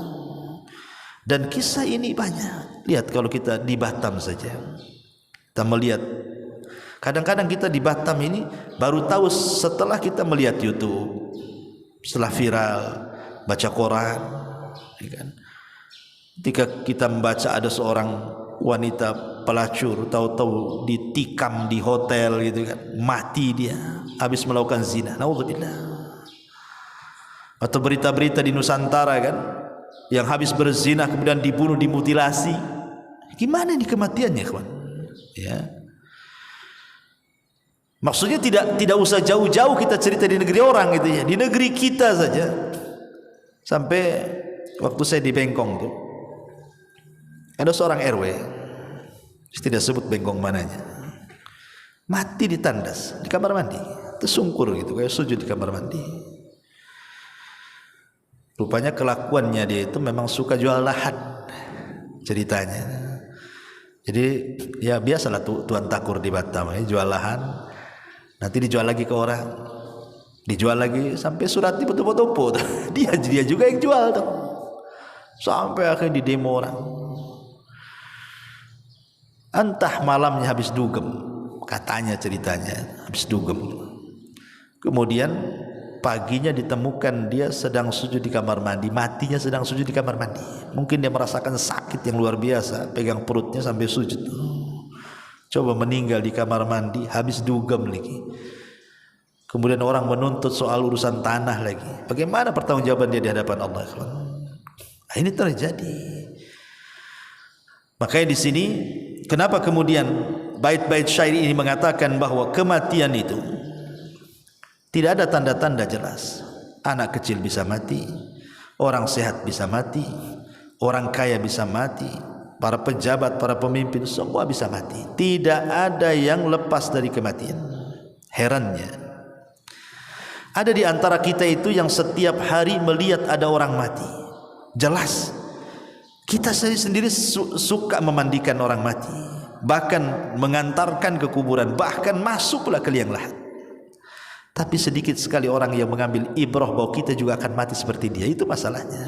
Dan kisah ini banyak. Lihat kalau kita di Batam saja, kita melihat. Kadang-kadang kita di Batam ini baru tahu setelah kita melihat YouTube, setelah viral, baca Quran, ya kan? Ketika kita membaca ada seorang wanita pelacur, tahu-tahu ditikam di hotel gitu kan, mati dia habis melakukan zina, naudzubillah. Atau berita-berita di Nusantara kan, yang habis berzina kemudian dibunuh, dimutilasi. Gimana ini kematiannya, kawan? Ya. Maksudnya tidak usah jauh-jauh kita cerita di negeri orang gitu ya, di negeri kita saja. Sampai waktu saya di Bengkong tuh, ada seorang RW, tidak sebut Bengkong mananya, mati di tandas di kamar mandi, tersungkur gitu, kayak sujud di kamar mandi. Rupanya kelakuannya dia itu memang suka jual lahan ceritanya. Jadi ya biasalah tuan takur di Batam, jual lahan, nanti dijual lagi ke orang, dijual lagi sampai surat difoto-foto. Dia juga yang jual tuh, sampai akhirnya di demo orang. Entah malamnya habis dugem, katanya ceritanya habis dugem. Kemudian paginya ditemukan dia sedang sujud di kamar mandi, matinya sedang sujud di kamar mandi. Mungkin dia merasakan sakit yang luar biasa, pegang perutnya sampai sujud. Coba meninggal di kamar mandi, habis dugem lagi. Kemudian orang menuntut soal urusan tanah lagi. Bagaimana pertanggungjawaban dia di hadapan Allah? Nah, ini terjadi. Makanya di sini kenapa kemudian bait-bait syair ini mengatakan bahwa kematian itu tidak ada tanda-tanda jelas. Anak kecil bisa mati, orang sehat bisa mati, orang kaya bisa mati, para pejabat, para pemimpin semua bisa mati. Tidak ada yang lepas dari kematian. Herannya, ada di antara kita itu yang setiap hari melihat ada orang mati. Jelas. Kita sendiri suka memandikan orang mati, bahkan mengantarkan ke kuburan, bahkan masuk pula ke liang lahat. Tapi sedikit sekali orang yang mengambil ibrah bahwa kita juga akan mati seperti dia. Itu masalahnya.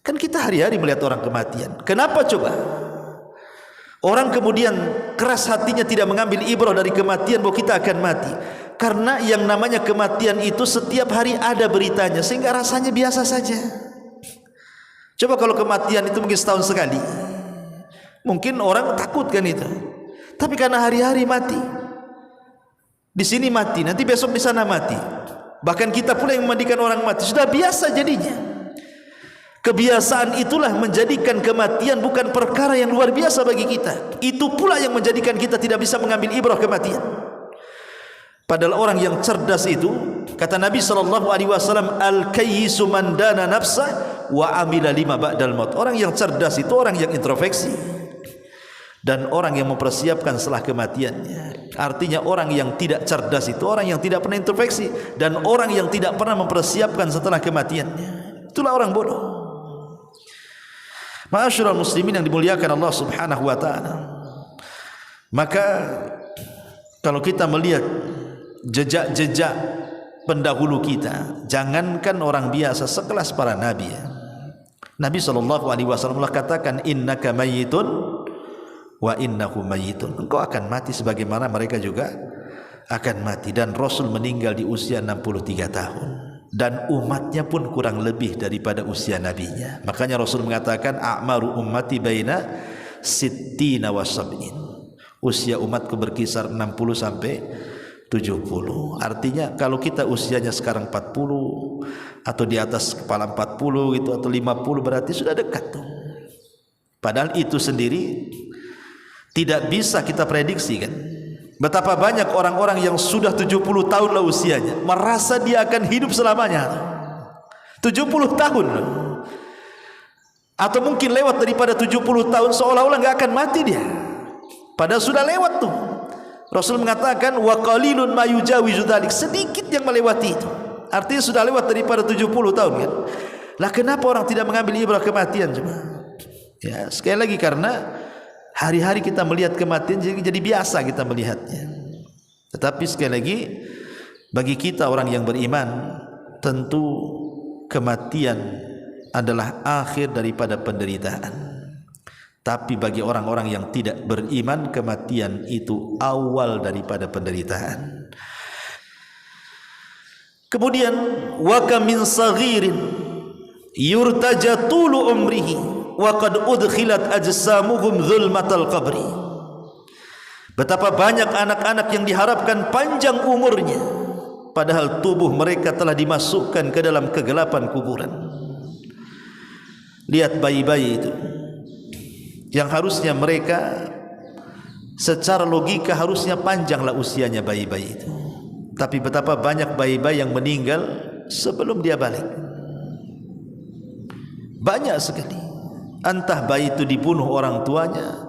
Kan kita hari-hari melihat orang kematian. Kenapa coba? Orang kemudian keras hatinya tidak mengambil ibrah dari kematian bahwa kita akan mati. Karena yang namanya kematian itu setiap hari ada beritanya, sehingga rasanya biasa saja. Coba kalau kematian itu mungkin setahun sekali, mungkin orang takut kan itu. Tapi karena hari-hari mati, di sini mati, nanti besok di sana mati. Bahkan kita pula yang memandikan orang mati, sudah biasa jadinya. Kebiasaan itulah menjadikan kematian bukan perkara yang luar biasa bagi kita. Itu pula yang menjadikan kita tidak bisa mengambil ibrah kematian. Padahal orang yang cerdas itu, kata Nabi SAW, al-kayyisu man dana nafsah wa amila lima ba'dal maut. Orang yang cerdas itu orang yang introspeksi. dan orang yang mempersiapkan setelah kematiannya. Artinya orang yang tidak cerdas itu orang yang tidak pernah introspeksi, dan orang yang tidak pernah mempersiapkan setelah kematiannya, itulah orang bodoh. Ma'asyiral muslimin yang dimuliakan Allah Subhanahu wa taala, maka kalau kita melihat jejak-jejak pendahulu kita, jangankan orang biasa sekelas para nabi ya. Nabi SAW katakan, innaka mayyitun wa innahum mayyitun, engkau akan mati sebagaimana mereka juga akan mati. Dan Rasul meninggal di usia 63 tahun, dan umatnya pun kurang lebih daripada usia nabinya. Makanya Rasul mengatakan, a'maru ummati baina sittina wa sab'in, usia umatku berkisar 60 sampai 70. Artinya kalau kita usianya sekarang 40 atau di atas kepala 40 gitu, atau 50, berarti sudah dekat tuh. Padahal itu sendiri tidak bisa kita prediksi kan. Betapa banyak orang-orang yang sudah 70 tahun lah usianya, merasa dia akan hidup selamanya. 70 tahun. Atau mungkin lewat daripada 70 tahun, seolah-olah enggak akan mati dia. Padahal sudah lewat tuh. Rasul mengatakan, wa qalilun ma yujawizu dzalik, sedikit yang melewati itu. Artinya sudah lewat daripada 70 tahun kan. Lah kenapa orang tidak mengambil ibrah kematian coba? Ya, sekali lagi karena hari-hari kita melihat kematian jadi biasa kita melihatnya. Tetapi sekali lagi, bagi kita orang yang beriman, tentu kematian adalah akhir daripada penderitaan. Tapi bagi orang-orang yang tidak beriman, kematian itu awal daripada penderitaan. Kemudian, wa kam min saghirin yurtaja tulu umrihi wa qad udkhilat ajsamuhum zulmatal qabri. Betapa banyak anak-anak yang diharapkan panjang umurnya, padahal tubuh mereka telah dimasukkan ke dalam kegelapan kuburan. Lihat bayi-bayi itu yang harusnya mereka secara logika harusnya panjanglah usianya bayi-bayi itu, tapi betapa banyak bayi-bayi yang meninggal sebelum dia balik. Banyak sekali. Entah bayi itu dibunuh orang tuanya,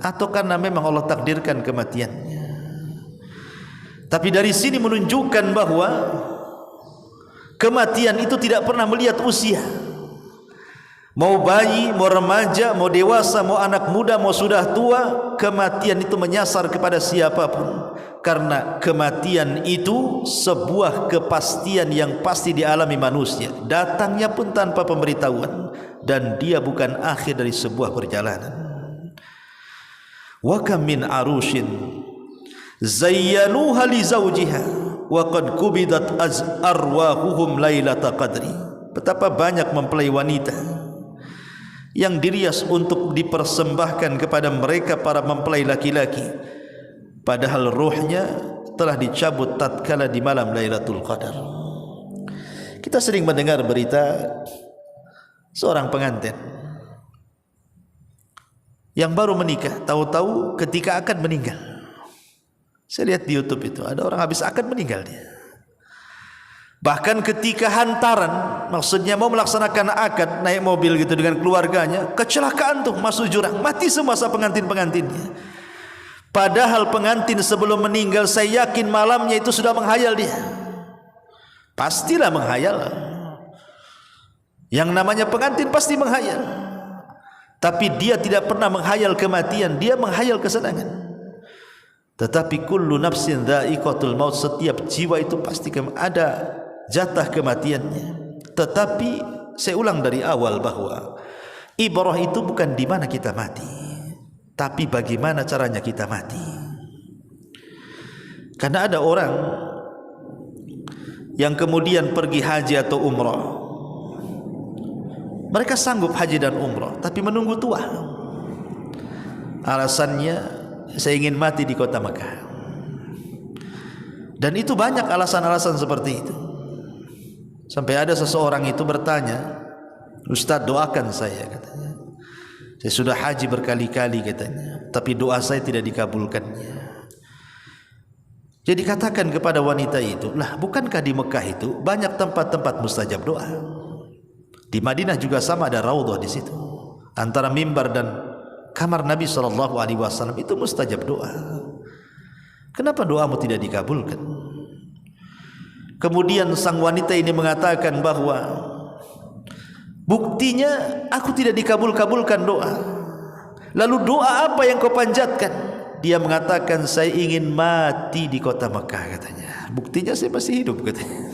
atau karena memang Allah takdirkan kematiannya. Tapi dari sini menunjukkan bahwa kematian itu tidak pernah melihat usia. Mau bayi, mau remaja, mau dewasa, mau anak muda, mau sudah tua, kematian itu menyasar kepada siapapun. Karena kematian itu sebuah kepastian yang pasti dialami manusia, datangnya pun tanpa pemberitahuan, dan dia bukan akhir dari sebuah perjalanan. Wa kam min arushin zayyanuha li zawjiha wa qad kubidat arwahuhum lailata qadri. Betapa banyak mempelai wanita yang dirias untuk dipersembahkan kepada mereka para mempelai laki-laki, padahal ruhnya telah dicabut tatkala di malam Lailatul Qadar. Kita sering mendengar berita seorang pengantin yang baru menikah, tahu-tahu ketika akan meninggal. Saya lihat di YouTube itu ada orang habis akad meninggal dia. Bahkan ketika hantaran, maksudnya mau melaksanakan akad, naik mobil gitu dengan keluarganya, kecelakaan tuh, masuk jurang, mati semua pengantin-pengantinnya. Padahal pengantin sebelum meninggal, saya yakin malamnya itu sudah menghayal dia. Pastilah menghayal. Yang namanya pengantin pasti menghayal. Tapi dia tidak pernah menghayal kematian, dia menghayal kesenangan. Tetapi kullu nafsin dha'iqatul maut, setiap jiwa itu pasti ada jatah kematiannya. Tetapi saya ulang dari awal bahwa ibrah itu bukan di mana kita mati, tapi bagaimana caranya kita mati. Karena ada orang yang kemudian pergi haji atau umrah, mereka sanggup haji dan umrah, tapi menunggu tua. Alasannya, saya ingin mati di kota Makkah. Dan itu banyak alasan-alasan seperti itu. Sampai ada seseorang itu bertanya, Ustaz doakan saya, katanya. Saya sudah haji berkali-kali, katanya, tapi doa saya tidak dikabulkannya. Jadi katakan kepada wanita itu, lah bukankah di Mekah itu banyak tempat-tempat mustajab doa? Di Madinah juga sama, ada raudhah di situ. Antara mimbar dan kamar Nabi SAW itu mustajab doa. Kenapa doamu tidak dikabulkan? Kemudian sang wanita ini mengatakan bahwa buktinya aku tidak dikabulkan doa. Lalu doa apa yang kau panjatkan? Dia mengatakan, saya ingin mati di kota Mekah katanya. Buktinya saya masih hidup katanya.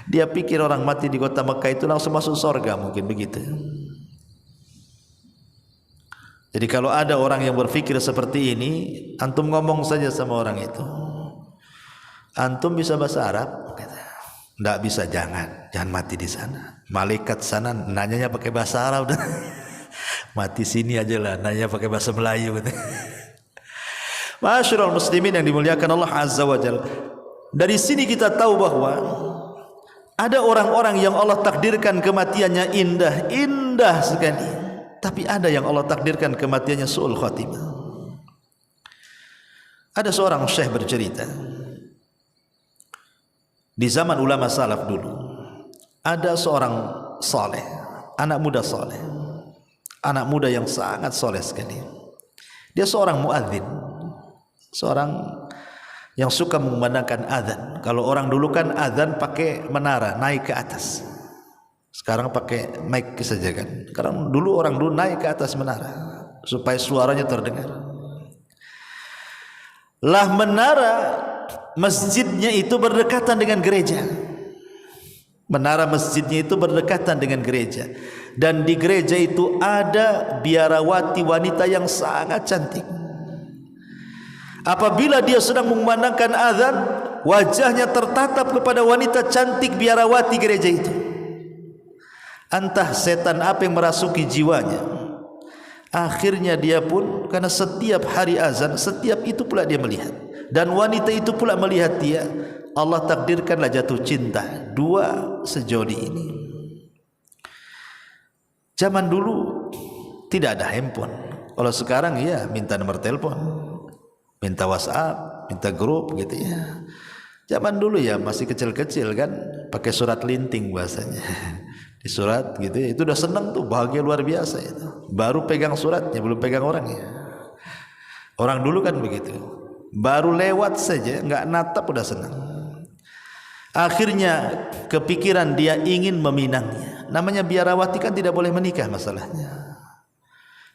Dia pikir orang mati di kota Mekah itu langsung masuk surga, mungkin begitu. Jadi kalau ada orang yang berpikir seperti ini, antum ngomong saja sama orang itu, antum bisa bahasa Arab? Tidak bisa, jangan mati di sana. Malaikat sana nanyanya pakai bahasa Arab. Mati sini aja lah, nanya pakai bahasa Melayu. Masyarul muslimin yang dimuliakan Allah Azza wa Jalla. Dari sini kita tahu bahwa ada orang-orang yang Allah takdirkan kematiannya indah sekali, tapi ada yang Allah takdirkan kematiannya su'ul khatimah. Ada seorang syekh bercerita, di zaman ulama salaf dulu ada seorang saleh, anak muda saleh, anak muda yang sangat soleh sekali. Dia seorang muadzin, seorang yang suka mengumandangkan azan. Kalau orang dulu kan azan pakai menara, naik ke atas. Sekarang pakai mic saja kan. Karena dulu orang dulu naik ke atas menara supaya suaranya terdengar. Lah menara masjidnya itu berdekatan dengan gereja. Menara masjidnya itu berdekatan dengan gereja. Dan di gereja itu ada biarawati wanita yang sangat cantik. Apabila dia sedang mengumandangkan azan, wajahnya tertatap kepada wanita cantik biarawati gereja itu. Entah setan apa yang merasuki jiwanya. Akhirnya dia pun, karena setiap hari azan, setiap itu pula dia melihat, dan wanita itu pula melihat dia. Allah takdirkanlah jatuh cinta dua sejoli ini. Zaman dulu tidak ada handphone. Kalau sekarang ya minta nomor telepon, minta WhatsApp, minta grup gitu ya. Zaman dulu ya masih kecil-kecil kan, pakai surat linting bahasanya. Di surat gitu ya, itu udah senang tuh, bahagia luar biasa itu. Baru pegang suratnya, belum pegang orangnya. Orang dulu kan begitu. Baru lewat saja, nggak natap udah senang. Akhirnya kepikiran dia ingin meminangnya. Namanya biarawati kan tidak boleh menikah masalahnya.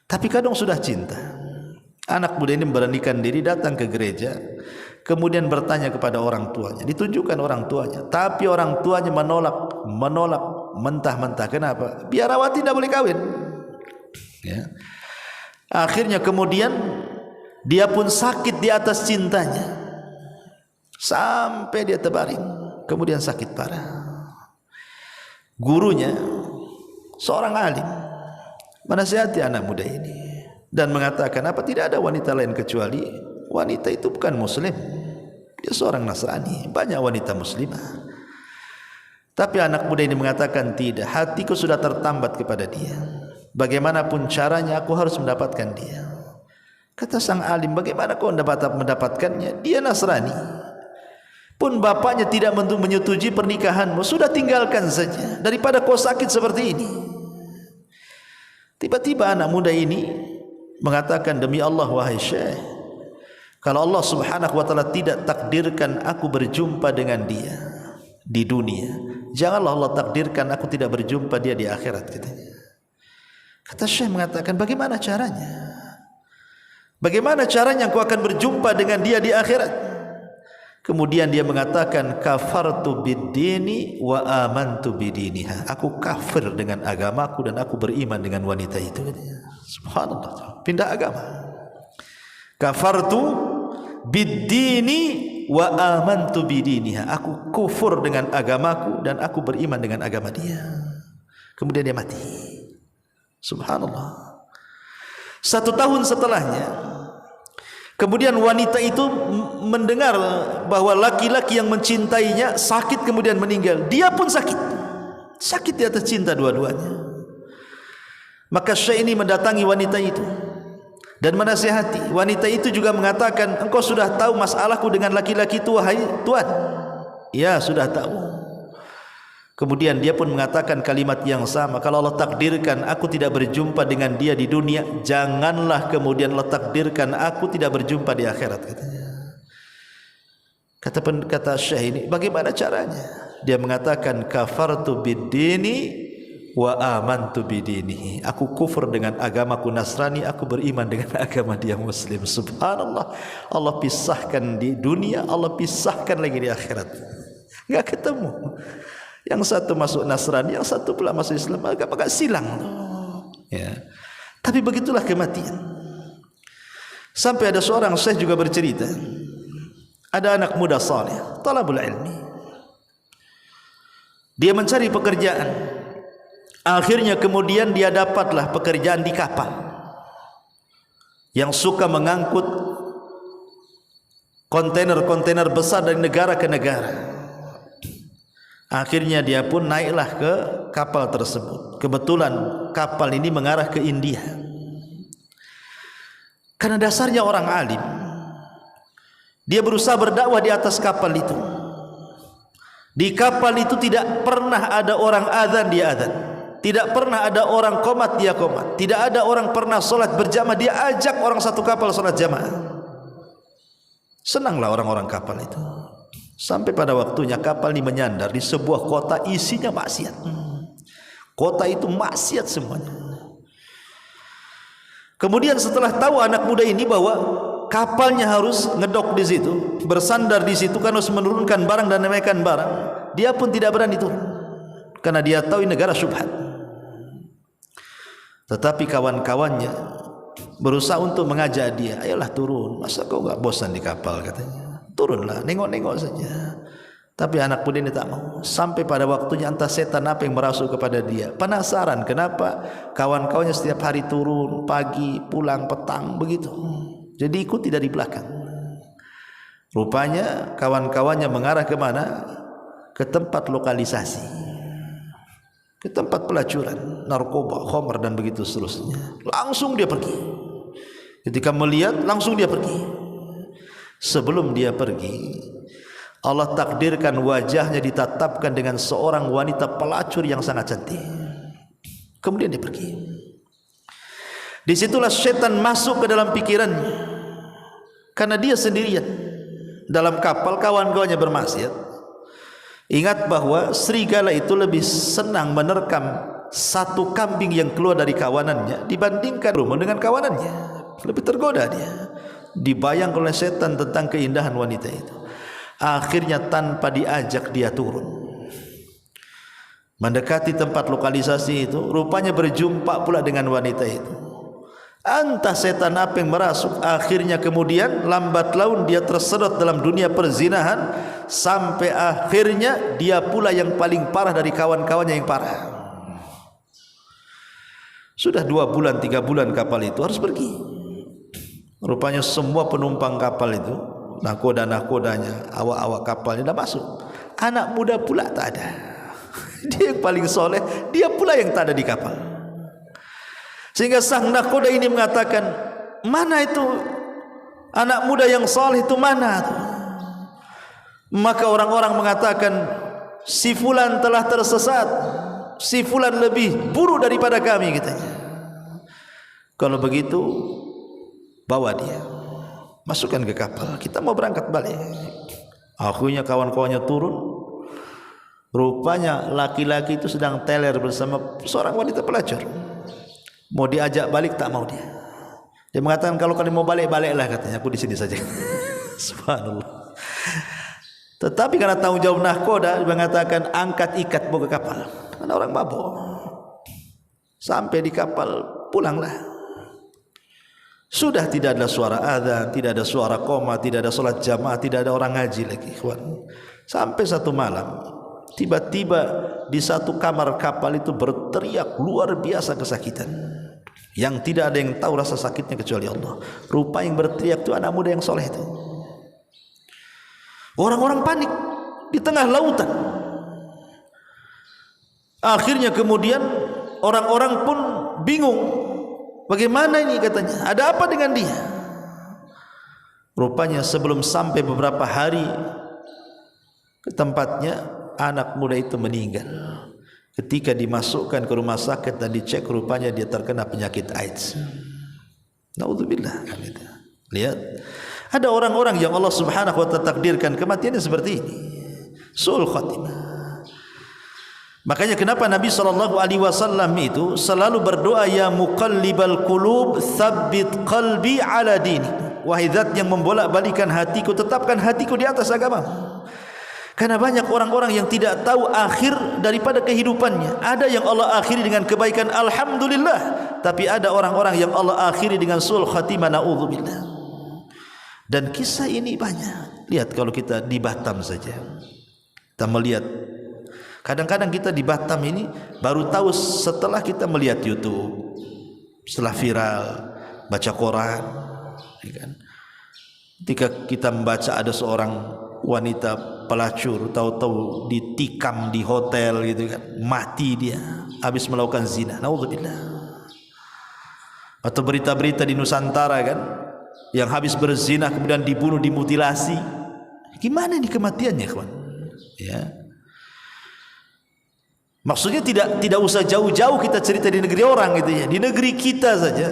Tapi kadang sudah cinta. Anak muda ini memberanikan diri datang ke gereja, kemudian bertanya kepada orang tuanya, ditunjukkan orang tuanya, tapi orang tuanya menolak mentah-mentah. Kenapa? Biarawati tidak boleh kawin ya. Akhirnya kemudian dia pun sakit di atas cintanya sampai dia terbaring, kemudian sakit parah. Gurunya seorang alim menasihati anak muda ini dan mengatakan, apa tidak ada wanita lain kecuali wanita itu bukan muslim, dia seorang Nasrani, banyak wanita muslimah. Tapi anak muda ini mengatakan, tidak, hatiku sudah tertambat kepada dia, bagaimanapun caranya aku harus mendapatkan dia. Kata sang alim, bagaimana kau mendapatkannya? Dia Nasrani, pun bapaknya tidak menyetujui pernikahanmu, sudah tinggalkan saja daripada kau sakit seperti ini. Tiba-tiba anak muda ini mengatakan, demi Allah wahai syekh, kalau Allah subhanahu wa ta'ala tidak takdirkan aku berjumpa dengan dia di dunia, janganlah Allah takdirkan aku tidak berjumpa dia di akhirat, katanya. Kata syekh mengatakan, bagaimana caranya? Bagaimana caranya aku akan berjumpa dengan dia di akhirat? Kemudian dia mengatakan, kafartu bid-dini wa amantu bidiniha. Aku kafir dengan agamaku dan aku beriman dengan wanita itu. Subhanallah, pindah agama. Kafartu bid-dini wa amantu bidiniha. Aku kufur dengan agamaku dan aku beriman dengan agama dia. Kemudian dia mati. Subhanallah. 1 tahun setelahnya, kemudian wanita itu mendengar bahwa laki-laki yang mencintainya sakit kemudian meninggal. Dia pun sakit di atas cinta dua-duanya. Maka syekh ini mendatangi wanita itu dan menasihati. Wanita itu juga mengatakan, engkau sudah tahu masalahku dengan laki-laki itu wahai tuan? Ya, sudah tahu. Kemudian dia pun mengatakan kalimat yang sama, kalau Allah takdirkan aku tidak berjumpa dengan dia di dunia, janganlah kemudian Allah takdirkan aku tidak berjumpa di akhirat, katanya. Kata Syekh ini, bagaimana caranya? Dia mengatakan kafartu bid-dini wa amantu bidinihi. Aku kufur dengan agamaku Nasrani, aku beriman dengan agama dia Muslim. Subhanallah, Allah pisahkan di dunia, Allah pisahkan lagi di akhirat. Enggak ketemu. Yang satu masuk Nasrani, yang satu pula masuk Islam, agak silang. Ya. Tapi begitulah kematian. Sampai ada seorang syekh juga bercerita, ada anak muda saleh, talabul ilmi. Dia mencari pekerjaan. Akhirnya kemudian dia dapatlah pekerjaan di kapal yang suka mengangkut kontainer-kontainer besar dari negara ke negara. Akhirnya dia pun naiklah ke kapal tersebut. Kebetulan kapal ini mengarah ke India. Karena dasarnya orang alim, dia berusaha berdakwah di atas kapal itu. Di kapal itu tidak pernah ada orang azan, dia azan. Tidak pernah ada orang qomat, dia qomat. Tidak ada orang pernah solat berjamaah, dia ajak orang satu kapal solat jamaah. Senanglah orang-orang kapal itu. Sampai pada waktunya kapal ini menyandar di sebuah kota isinya maksiat. Kota itu maksiat semuanya. Kemudian setelah tahu anak muda ini bahwa kapalnya harus ngedok di situ, bersandar di situ karena harus menurunkan barang dan menaikkan barang, dia pun tidak berani turun karena dia tahu ini negara syubhat. Tetapi kawan-kawannya berusaha untuk mengajak dia, ayolah turun, masa kau enggak bosan di kapal, katanya. Turunlah, nengok-nengok saja. Tapi anak muda ini tak mau. Sampai pada waktunya entah setan apa yang merasuk kepada dia. Penasaran kenapa kawan-kawannya setiap hari turun, pagi, pulang, petang, begitu. Jadi ikuti dari belakang. Rupanya kawan-kawannya mengarah ke mana? Ke tempat lokalisasi, ke tempat pelacuran narkoba, khamr dan begitu seterusnya. Langsung dia pergi. Ketika melihat, langsung dia pergi. Sebelum dia pergi, Allah takdirkan wajahnya ditatapkan dengan seorang wanita pelacur yang sangat cantik. Kemudian dia pergi. Disitulah setan masuk ke dalam pikirannya, karena dia sendirian dalam kapal, kawan-kawannya bermaksiat. Ingat bahwa serigala itu lebih senang menerkam satu kambing yang keluar dari kawanannya dibandingkan rumah dengan kawanannya. Lebih tergoda dia, dibayang oleh setan tentang keindahan wanita itu. Akhirnya tanpa diajak dia turun, mendekati tempat lokalisasi itu. Rupanya berjumpa pula dengan wanita itu. Entah setan apa yang merasuk. Akhirnya kemudian lambat laun dia tersedot dalam dunia perzinahan, sampai akhirnya dia pula yang paling parah dari kawan-kawannya yang parah. Sudah 2 bulan 3 bulan kapal itu harus pergi. Rupanya semua penumpang kapal itu, nahkoda-nahkodanya, awak-awak kapalnya dah masuk. Anak muda pula tak ada. Dia yang paling soleh, dia pula yang tak ada di kapal. Sehingga sang nahkoda ini mengatakan, mana itu anak muda yang soleh itu, mana itu? Maka orang-orang mengatakan, si fulan telah tersesat, si fulan lebih buruk daripada kami, katanya. Kalau begitu, bawa dia, masukkan ke kapal, kita mau berangkat balik. Akhirnya kawan-kawannya turun. Rupanya laki-laki itu sedang teler bersama seorang wanita pelacur. Mau diajak balik tak mau dia. Dia mengatakan, kalau kalian mau balik, baliklah, katanya, aku di sini saja. Subhanallah. Tetapi karena tanggung jawab nahkoda, dia mengatakan, angkat ikat bawa ke kapal. Karena orang mabuk. Sampai di kapal, pulanglah. Sudah tidak ada suara azan, tidak ada suara qoma, tidak ada salat jamaah, tidak ada orang ngaji lagi, ikhwan. Sampai satu malam, tiba-tiba di satu kamar kapal itu berteriak luar biasa kesakitan, yang tidak ada yang tahu rasa sakitnya kecuali Allah. Rupa yang berteriak itu anak muda yang soleh itu. Orang-orang panik di tengah lautan. Akhirnya kemudian orang-orang pun bingung. Bagaimana ini, katanya, ada apa dengan dia? Rupanya sebelum sampai beberapa hari ke tempatnya, anak muda itu meninggal ketika dimasukkan ke rumah sakit dan dicek rupanya dia terkena penyakit AIDS. Naudzubillah. Lihat, ada orang-orang yang Allah Subhanahu wa taala takdirkan kematiannya seperti ini, su'ul khatimah. Makanya kenapa Nabi SAW itu selalu berdoa, ya muqallibal qulub tsabbit qalbi ala dini. Wahai zat yang membolak-balikan hatiku, tetapkan hatiku di atas agama. Karena banyak orang-orang yang tidak tahu akhir daripada kehidupannya. Ada yang Allah akhiri dengan kebaikan, alhamdulillah, tapi ada orang-orang yang Allah akhiri dengan sul khatimah, naudzubillah. Dan kisah ini banyak. Lihat kalau kita di Batam saja, kita melihat, kadang-kadang kita di Batam ini baru tahu setelah kita melihat YouTube, setelah viral, baca Quran, kan? Ketika kita membaca ada seorang wanita pelacur, tahu-tahu ditikam di hotel gitu kan, mati dia habis melakukan zina, naudzubillah. Atau berita-berita di Nusantara kan, yang habis berzina kemudian dibunuh, dimutilasi. Gimana ini kematiannya, kawan? Ya. Maksudnya tidak usah jauh-jauh kita cerita di negeri orang gitu ya, di negeri kita saja.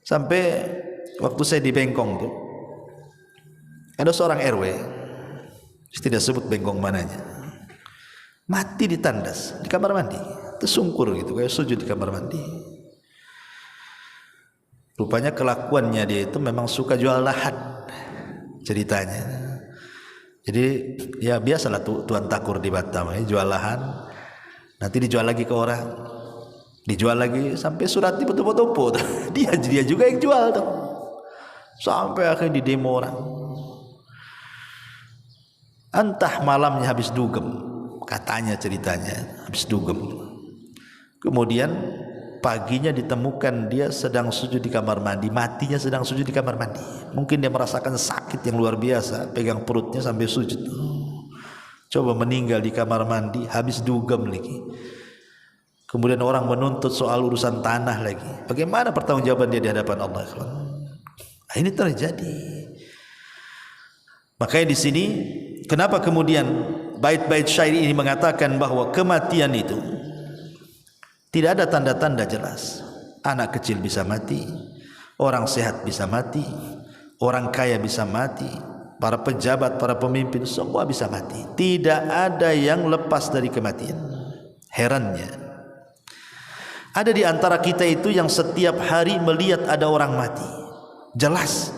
Sampai waktu saya di Bengkong tuh, ada seorang RW, tidak sebut Bengkong mananya, mati ditandas di kamar mandi, tersungkur gitu, kayak sujud di kamar mandi. Rupanya kelakuannya dia itu memang suka jual lahan ceritanya. Jadi ya biasalah tuan takur di Batam, jual lahan, nanti dijual lagi ke orang, dijual lagi sampai surat diputu-putu. Dia juga yang jual tuh, sampai akhirnya di demo orang. Entah malamnya habis dugem, katanya ceritanya habis dugem. Kemudian paginya ditemukan dia sedang sujud di kamar mandi, matinya sedang sujud di kamar mandi. Mungkin dia merasakan sakit yang luar biasa, pegang perutnya sampai sujud. Coba meninggal di kamar mandi, habis dugem lagi. Kemudian orang menuntut soal urusan tanah lagi. Bagaimana pertanggungjawaban dia di hadapan Allah? Nah, ini terjadi. Makanya di sini kenapa kemudian bait-bait syair ini mengatakan bahwa kematian itu tidak ada tanda-tanda jelas. Anak kecil bisa mati, orang sehat bisa mati, orang kaya bisa mati, para pejabat, para pemimpin semua bisa mati. Tidak ada yang lepas dari kematian. Herannya, ada di antara kita itu yang setiap hari melihat ada orang mati. Jelas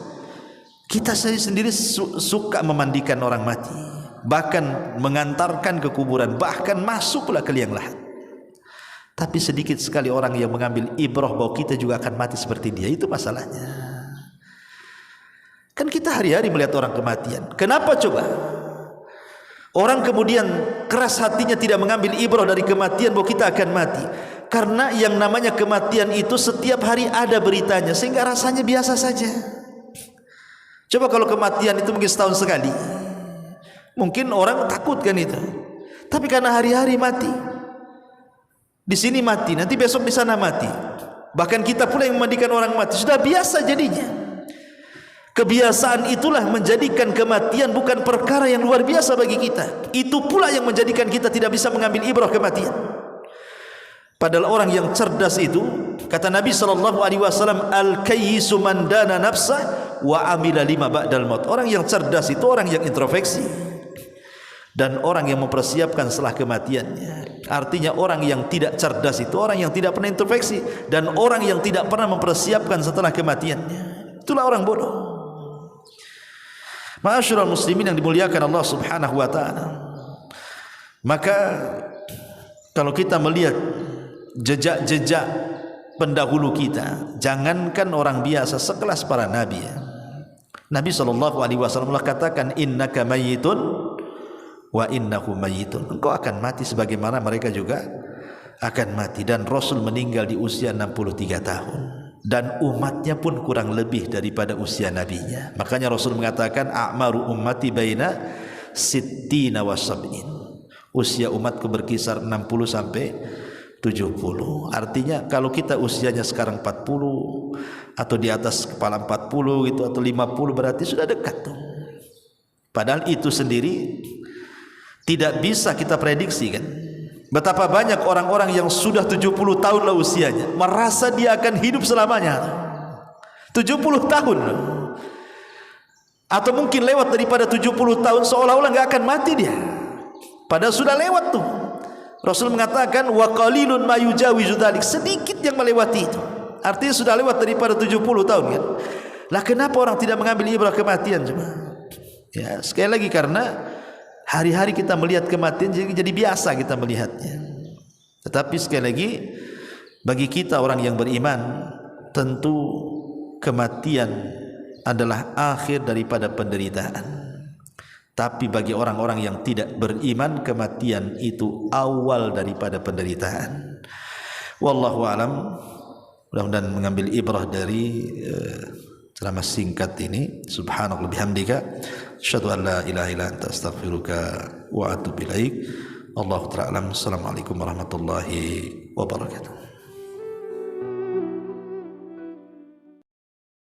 kita sendiri suka memandikan orang mati, bahkan mengantarkan ke kuburan, bahkan masuklah ke liang lahat. Tapi sedikit sekali orang yang mengambil ibrah bahwa kita juga akan mati seperti dia. Itu masalahnya. Kan kita hari-hari melihat orang kematian. Kenapa coba? Orang kemudian keras hatinya tidak mengambil ibrah dari kematian bahwa kita akan mati. Karena yang namanya kematian itu setiap hari ada beritanya, sehingga rasanya biasa saja. Coba kalau kematian itu mungkin setahun sekali, mungkin orang takut kan itu. Tapi karena hari-hari mati, di sini mati, nanti besok di sana mati. Bahkan kita pula yang memandikan orang mati, sudah biasa jadinya. Kebiasaan itulah menjadikan kematian bukan perkara yang luar biasa bagi kita. Itu pula yang menjadikan kita tidak bisa mengambil ibrah kematian. Padahal orang yang cerdas itu, kata Nabi SAW, al-kayyisu man dana nafsah wa amila lima ba'dal maut. Orang yang cerdas itu orang yang introspeksi dan orang yang mempersiapkan setelah kematiannya. Artinya orang yang tidak cerdas itu orang yang tidak pernah introspeksi dan orang yang tidak pernah mempersiapkan setelah kematiannya. Itulah orang bodoh. Ma'asyiral muslimin yang dimuliakan Allah Subhanahu wa taala. Maka kalau kita melihat jejak-jejak pendahulu kita, jangankan orang biasa sekelas para nabi ya. Nabi SAW katakan, innaka mayyitun wa innahu mayyitun. Engkau akan mati sebagaimana mereka juga akan mati. Dan Rasul meninggal di usia 63 tahun. Dan umatnya pun kurang lebih daripada usia nabinya. Makanya Rasul mengatakan, a'maru ummati baina sittina wa sab'in. Usia umatku berkisar 60 sampai 70. Artinya kalau kita usianya sekarang 40 atau di atas kepala 40 gitu atau 50, berarti sudah dekat tuh. Padahal itu sendiri Tidak bisa kita prediksi kan. Betapa banyak orang-orang yang sudah 70 tahun lah usianya, merasa dia akan hidup selamanya. 70 tahun. Atau mungkin lewat daripada 70 tahun seolah-olah enggak akan mati dia. Padahal sudah lewat tuh. Rasul mengatakan wa qalilun ma yujawizu dzalik, sedikit yang melewati itu. Artinya sudah lewat daripada 70 tahun kan. Lah kenapa orang tidak mengambil ibrah kematian coba? Ya, sekali lagi karena hari-hari kita melihat kematian jadi biasa kita melihatnya. Tetapi sekali lagi bagi kita orang yang beriman, tentu kematian adalah akhir daripada penderitaan. Tapi bagi orang-orang yang tidak beriman, kematian itu awal daripada penderitaan. Wallahu a'lam. Mudah-mudahan mengambil ibrah dari ceramah singkat ini. Subhanallah bihamdika asyhadu an la ilaha illa anta astaghfiruka wa atubu ilaik. Allahu ta'ala alam. Assalamualaikum warahmatullahi wabarakatuh.